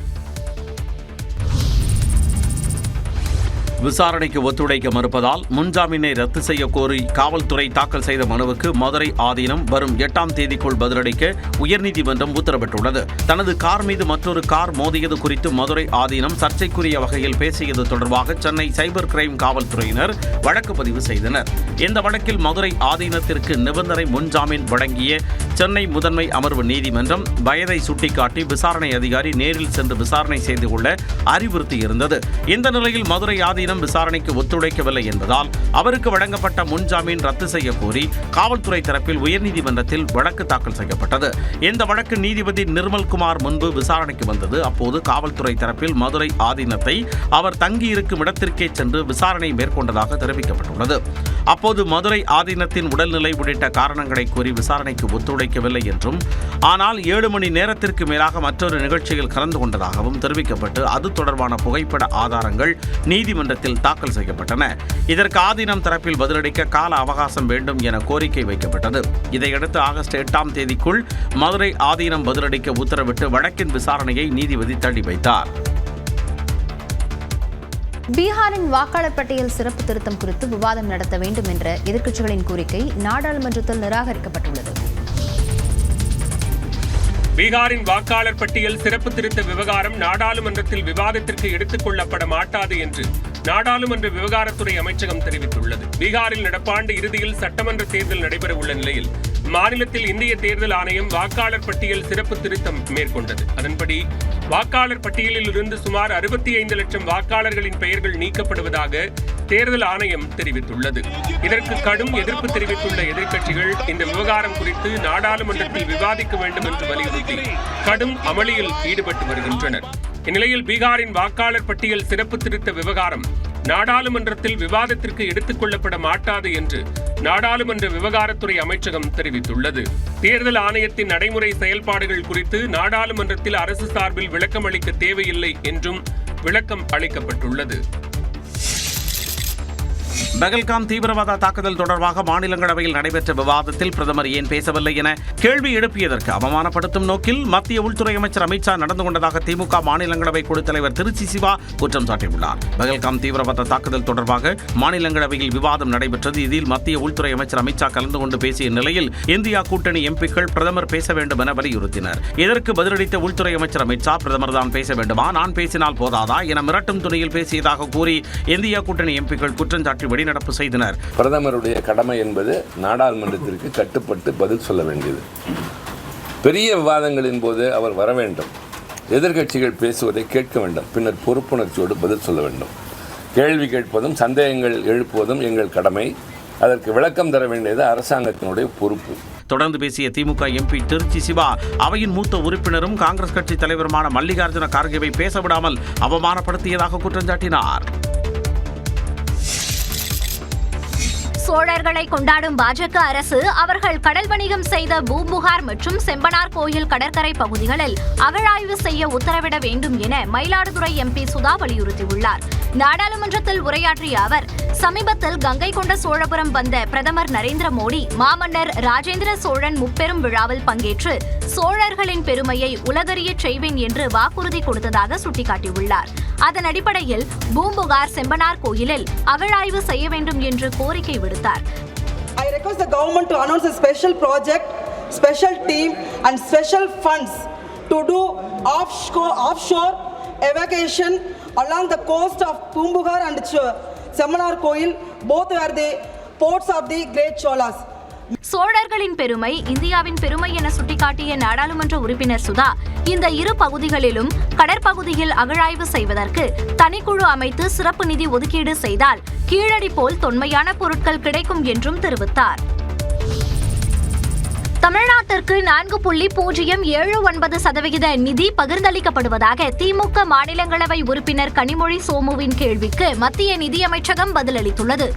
Speaker 3: விசாரணைக்கு ஒத்துழைக்க மறுப்பதால் முன்ஜாமீனை ரத்து செய்ய கோரி காவல்துறை தாக்கல் செய்த மனுவுக்கு மதுரை ஆதீனம் வரும் 8ஆம் தேதிக்குள் பதிலளிக்க உயர்நீதிமன்றம் உத்தரவிட்டுள்ளது. தனது கார் மீது மற்றொரு கார் மோதியது குறித்து மதுரை ஆதீனம் சர்ச்சைக்குரிய வகையில் பேசியது தொடர்பாக சென்னை சைபர் கிரைம் காவல்துறையினர் வழக்கு பதிவு செய்தனர். இந்த வழக்கில் மதுரை ஆதீனத்திற்கு நிபந்தனை முன்ஜாமீன் வழங்கிய சென்னை முதன்மை அமர்வு நீதிமன்றம் வயதை சுட்டிக்காட்டி விசாரணை அதிகாரி நேரில் சென்று விசாரணை செய்து கொள்ள அறிவுறுத்தியிருந்தது. இந்த நிலையில் மதுரை ஆதீனம் விசாரணைக்கு ஒத்துழைக்கவில்லை என்பதால் அவருக்கு வழங்கப்பட்ட முன்ஜாமீன் ரத்து செய்ய கோரி காவல்துறை தரப்பில் உயர்நீதிமன்றத்தில் வழக்கு தாக்கல் செய்யப்பட்டது. இந்த வழக்கு நீதிபதி நிர்மல்குமார் முன்பு விசாரணைக்கு வந்தது. அப்போது காவல்துறை தரப்பில் மதுரை ஆதீனத்தை அவர் தங்கியிருக்கும் இடத்திற்கே சென்று விசாரணை மேற்கொண்டதாக தெரிவிக்கப்பட்டுள்ளது. அப்போது மதுரை ஆதீனத்தின் உடல்நிலை உள்ளிட்ட காரணங்களை கூறி விசாரணைக்கு ஒத்துழைக்கவில்லை என்றும், ஆனால் 7 மணி நேரத்திற்கு மேலாக மற்றொரு நிகழ்ச்சியில் கலந்து கொண்டதாகவும் தெரிவிக்கப்பட்டு அது தொடர்பான புகைப்பட ஆதாரங்கள் நீதிமன்றத்தில் தாக்கல் செய்யப்பட்டன. இதற்கு ஆதீனம் தரப்பில் பதிலளிக்க கால அவகாசம் வேண்டும் என கோரிக்கை வைக்கப்பட்டது. இதையடுத்து ஆகஸ்ட் 8ஆம் தேதிக்குள் மதுரை ஆதீனம் பதிலளிக்க உத்தரவிட்டு வழக்கின் விசாரணையை நீதிபதி தள்ளி வைத்தார்.
Speaker 19: பீகாரின் வாக்காளர் பட்டியல் சிறப்பு திருத்தம் குறித்து விவாதம் நடத்த வேண்டும் என்ற எதிர்க்கட்சிகளின் கோரிக்கை நாடாளுமன்றத்தில் நிராகரிக்கப்பட்டுள்ளது.
Speaker 12: பீகாரின் வாக்காளர் பட்டியல் சிறப்பு திருத்த விவகாரம் நாடாளுமன்றத்தில் விவாதத்திற்கு எடுத்துக் கொள்ளப்பட மாட்டாது என்று நாடாளுமன்ற விவகாரத்துறை அமைச்சகம் தெரிவித்துள்ளது. பீகாரில் நடப்பாண்டு இறுதியில் சட்டமன்ற தேர்தல் நடைபெற உள்ள நிலையில் மாநிலத்தில் இந்திய தேர்தல் ஆணையம் வாக்காளர் பட்டியல் சிறப்பு திருத்தம் மேற்கொண்டது. அதன்படி வாக்காளர் பட்டியலில் இருந்து சுமார் 65 லட்சம் வாக்காளர்களின் பெயர்கள் நீக்கப்படுவதாக தேர்தல் ஆணையம் தெரிவித்துள்ளது. இதற்கு கடும் எதிர்ப்பு தெரிவித்துள்ள எதிர்க்கட்சிகள் இந்த விவகாரம் குறித்து நாடாளுமன்றத்தில் விவாதிக்க வேண்டும் என்று வலியுறுத்தி கடும் அமளியில் ஈடுபட்டு வருகின்றனர். இந்நிலையில் பீகாரின் வாக்காளர் பட்டியல் சிறப்பு திருத்த விவகாரம் நாடாளுமன்றத்தில் விவாதத்திற்கு எடுத்துக் கொள்ளப்பட மாட்டாது என்று நாடாளுமன்ற விவகாரத்துறை அமைச்சகம் தெரிவித்துள்ளது. தேர்தல் ஆணையத்தின் நடைமுறை செயல்பாடுகள் குறித்து நாடாளுமன்றத்தில் அரசு சார்பில் விளக்கம் அளிக்க தேவையில்லை என்றும் விளக்கம் அளிக்கப்பட்டுள்ளது.
Speaker 3: பகல்காம் தீவிரவாத தாக்குதல் தொடர்பாக மாநிலங்களவையில் நடைபெற்ற விவாதத்தில் பிரதமர் ஏன் பேசவில்லை என கேள்வி எழுப்பியதற்கு அவமானப்படுத்தும் நோக்கில் மத்திய உள்துறை அமைச்சர் அமித்ஷா நடந்து கொண்டதாக திமுக மாநிலங்களவை குழு தலைவர் திருச்சி சிவா குற்றம் சாட்டியுள்ளார். பகல்காம் தீவிரவாத தாக்குதல் தொடர்பாக மாநிலங்களவையில் விவாதம் நடைபெற்றது. இதில் மத்திய உள்துறை அமைச்சர் அமித்ஷா கலந்து கொண்டு பேசிய நிலையில் இந்தியா கூட்டணி எம்பிக்கள் பிரதமர் பேச வேண்டும் என வலியுறுத்தினர். இதற்கு பதிலளித்த உள்துறை அமைச்சர் அமித்ஷா, பிரதமர் தான் பேச வேண்டுமா, நான் பேசினால் போதாதா என மிரட்டும் துணியில் பேசியதாக கூறி இந்தியா கூட்டணி எம்பிக்கள் குற்றம் சாட்டி வெளிநடப்பு செய்தனர்.
Speaker 11: பிரதமருடைய கடமை என்பது நாடாளுமன்றத்திற்கு கட்டுப்பட்டு பதில் சொல்ல வேண்டியது. பெரிய விவாதங்களின் போது அவர் வர வேண்டும், எதிர்க்கட்சிகள் பேசுவதை கேட்க வேண்டும், பின்னர் பொறுப்புணர்ச்சியோடு பதில் சொல்ல வேண்டும். கேள்வி கேட்பதும் சந்தேகங்கள் எழுப்புவதும் எங்கள் கடமை. அதற்கு விளக்கம் தர வேண்டியது அரசாங்கத்தினுடைய பொறுப்பு.
Speaker 3: தொடர்ந்து பேசிய திமுக எம்பி திருச்சி சிவா, அவையின் மூத்த உறுப்பினரும் காங்கிரஸ் கட்சி தலைவருமான மல்லிகார்ஜுன கார்கேவை பேசவிடாமல் அவமானப்படுத்தியதாக குற்றம் சாட்டினார்.
Speaker 2: சோழர்களை கொண்டாடும் பாஜக அரசு அவர்கள் கடல் வணிகம் செய்த பூம்புகார் மற்றும் செம்பனார் கோயில் கடற்கரை பகுதிகளில் அகழாய்வு செய்ய உத்தரவிட வேண்டும் என மயிலாடுதுறை எம்பி சுதா வலியுறுத்தியுள்ளார். நாடாளுமன்றத்தில் உரையாற்றிய அவர், சமீபத்தில் கங்கை கொண்ட சோழபுரம் வந்த பிரதமர் நரேந்திர மோடி மாமன்னர் ராஜேந்திர சோழன் முப்பெரும் விழாவில் பங்கேற்று சோழர்களின் பெருமையை உலகறியச் செய்வேன் என்று வாக்குறுதி கொடுத்ததாக சுட்டிக்காட்டியுள்ளார். அதன் அடிப்படையில் பூம்புகார் செம்பனார் கோயிலில் அகழாய்வு செய்ய வேண்டும் என்று கோரிக்கை விடுத்தார்.
Speaker 13: I request the government to announce a special project, special team and special funds to do offshore evacuation along the coast of Poompuhar and Semanar Koil. Both are the ports of the great Cholas.
Speaker 2: சோழர்களின் பெருமை இந்தியாவின் பெருமை என சுட்டிக்காட்டிய நாடாளுமன்ற உறுப்பினர் சுதா, இந்த இரு பகுதிகளிலும் கடற்பகுதியில் அகழாய்வு செய்வதற்கு தனிக்குழு அமைத்து சிறப்பு நிதி ஒதுக்கீடு செய்தால் கீழடி போல் தொன்மையான பொருட்கள் கிடைக்கும் என்றும் தெரிவித்தார். தமிழ்நாட்டிற்கு 4.079% நிதி பகிர்ந்தளிக்கப்படுவதாக திமுக மாநிலங்களவை உறுப்பினர் கனிமொழி சோமுவின் கேள்விக்கு மத்திய நிதியமைச்சகம் பதிலளித்துள்ளது.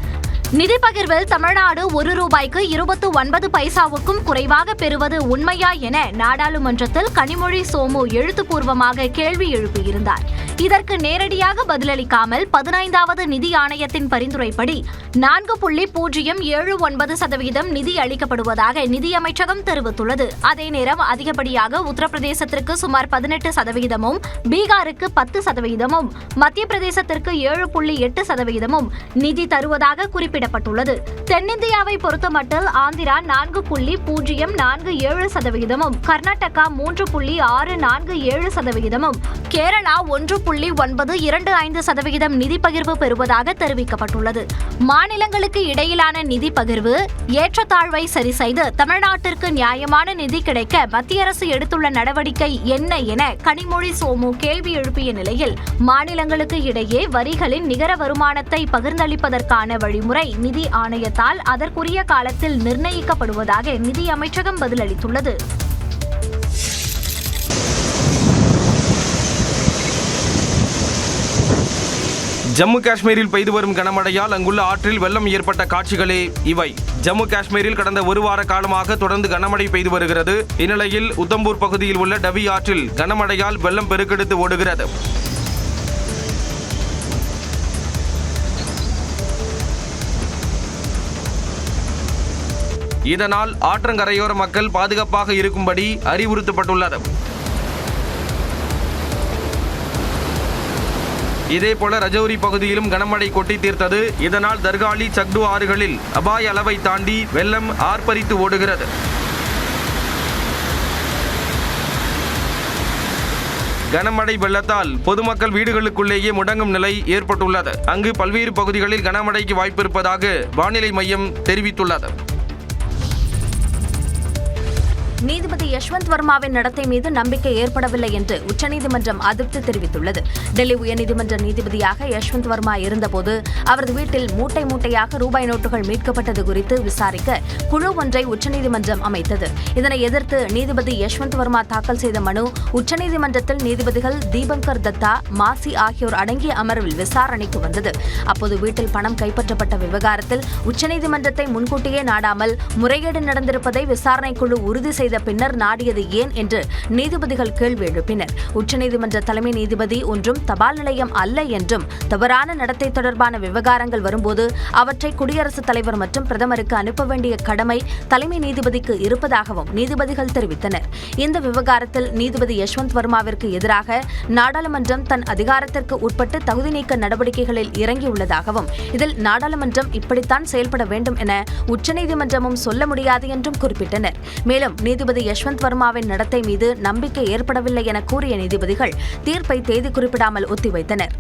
Speaker 2: நிதி பகிர்வில் தமிழ்நாடு ₹1 29 பைசாவுக்கும் குறைவாக பெறுவது உண்மையா என நாடாளுமன்றத்தில் கனிமொழி சோமு எழுத்துப்பூர்வமாக கேள்வி எழுப்பியிருந்தார். இதற்கு நேரடியாக பதிலளிக்காமல் 15வது நிதி ஆணையத்தின் பரிந்துரைப்படி 4.079% நிதி அளிக்கப்படுவதாக நிதியமைச்சகம் தெரிவித்துள்ளது. அதே நேரம் அதிகப்படியாக உத்தரப்பிரதேசத்திற்கு சுமார் 18%, பீகாருக்கு 10%, மத்திய பிரதேசத்திற்கு 7.8% நிதி தருவதாக குறிப்பிடப்பட்டுள்ளது. தென்னிந்தியாவை பொறுத்தமட்டில் ஆந்திரா 4.047%, கர்நாடகா 3.647%, கேரளா 1.925% நிதி பகிர்வு பெறுவதாக தெரிவிக்கப்பட்டுள்ளது. மாநிலங்களுக்கு இடையிலான நிதி பகிர்வு ஏற்றத்தாழ்வை சரி செய்து தமிழ்நாட்டிற்கு நியாயமான நிதி கிடைக்க மத்திய அரசு எடுத்துள்ள நடவடிக்கை என்ன என கனிமொழி சோமு கேள்வி எழுப்பிய நிலையில், மாநிலங்களுக்கு இடையே வரிகளின் நிகர வருமானத்தை பகிர்ந்தளிப்பதற்கான வழிமுறை நிதி ஆணையத்தால் அதற்குரிய காலத்தில் நிர்ணயிக்கப்படுவதாக நிதி அமைச்சகம் பதிலளித்துள்ளது.
Speaker 6: ஜம்மு காஷ்மீரில் பெய்து வரும் கனமழையால் அங்குள்ள ஆற்றில் வெள்ளம் ஏற்பட்ட காட்சிகளே இவை. ஜம்மு காஷ்மீரில் கடந்த ஒரு வார காலமாக தொடர்ந்து கனமழை பெய்து வருகிறது. இந்நிலையில் உத்தம்பூர் பகுதியில் உள்ள டவி ஆற்றில் கனமழையால் வெள்ளம் பெருக்கெடுத்து ஓடுகிறது. இதனால் ஆற்றங்கரையோர மக்கள் பாதுகாப்பாக இருக்கும்படி அறிவுறுத்தப்பட்டுள்ளது. இதேபோல ரஜௌரி பகுதியிலும் கனமழை கொட்டி தீர்த்தது. இதனால் தர்காலி, சக்டு ஆறுகளில் அபாய அளவை தாண்டி வெள்ளம் ஆர்ப்பரித்து ஓடுகிறது. கனமழை வெள்ளத்தால் பொதுமக்கள் வீடுகளுக்குள்ளேயே முடங்கும் நிலை ஏற்பட்டுள்ளது. அங்கு பல்வேறு பகுதிகளில் கனமழைக்கு வாய்ப்பிருப்பதாக வானிலை மையம் தெரிவித்துள்ளது.
Speaker 1: நீதிபதி யஷ்வந்த் வர்மாவின் நடத்தை மீது நம்பிக்கை ஏற்படவில்லை என்று உச்சநீதிமன்றம் அதிருப்தி தெரிவித்துள்ளது. டெல்லி உயர்நீதிமன்ற நீதிபதியாக யஷ்வந்த் வர்மா இருந்தபோது அவரது வீட்டில் மூட்டை மூட்டையாக ரூபாய் நோட்டுகள் மீட்கப்பட்டது குறித்து விசாரிக்க குழு ஒன்றை உச்சநீதிமன்றம் அமைத்தது. இதனை எதிர்த்து நீதிபதி யஷ்வந்த் வர்மா தாக்கல் செய்த மனு உச்சநீதிமன்றத்தில் நீதிபதிகள் தீபங்கர் தத்தா, மாசி ஆகியோர் அடங்கிய அமர்வில் விசாரணைக்கு வந்தது. அப்போது வீட்டில் பணம் கைப்பற்றப்பட்ட விவகாரத்தில் உச்சநீதிமன்றத்தை முன்கூட்டியே நாடாமல் முறைகேடு நடந்திருப்பதை விசாரணை குழு உறுதி செய்த செய்த பின்னர் நாடியது ஏன் என்று நீதிபதிகள் கேள்வி எழுப்பினர். உச்சநீதிமன்ற தலைமை நீதிபதி ஒன்றும் தபால் நிலையம் அல்ல என்றும் தவறான நடத்தை தொடர்பான விவகாரங்கள் வரும்போது அவற்றை குடியரசுத் தலைவர் மற்றும் பிரதமருக்கு அனுப்ப வேண்டிய கடமை தலைமை நீதிபதிக்கு இருப்பதாகவும் நீதிபதிகள் தெரிவித்தனர். இந்த விவகாரத்தில் நீதிபதி யஷ்வந்த் வர்மாவிற்கு எதிராக நாடாளுமன்றம் தன் அதிகாரத்திற்கு உட்பட்டு தகுதி நீக்க நடவடிக்கைகளில் இறங்கியுள்ளதாகவும் இதில் நாடாளுமன்றம் இப்படித்தான் செயல்பட வேண்டும் என உச்சநீதிமன்றமும் சொல்ல முடியாது என்றும் குறிப்பிட்டனர். மேலும் நீதிபதி யஷ்வந்த் வர்மாவின் நடத்தை மீது நம்பிக்கை ஏற்படவில்லை என கூறிய நீதிபதிகள் தீர்ப்பை தேதி குறிப்பிடாமல் ஒத்திவைத்தனர்.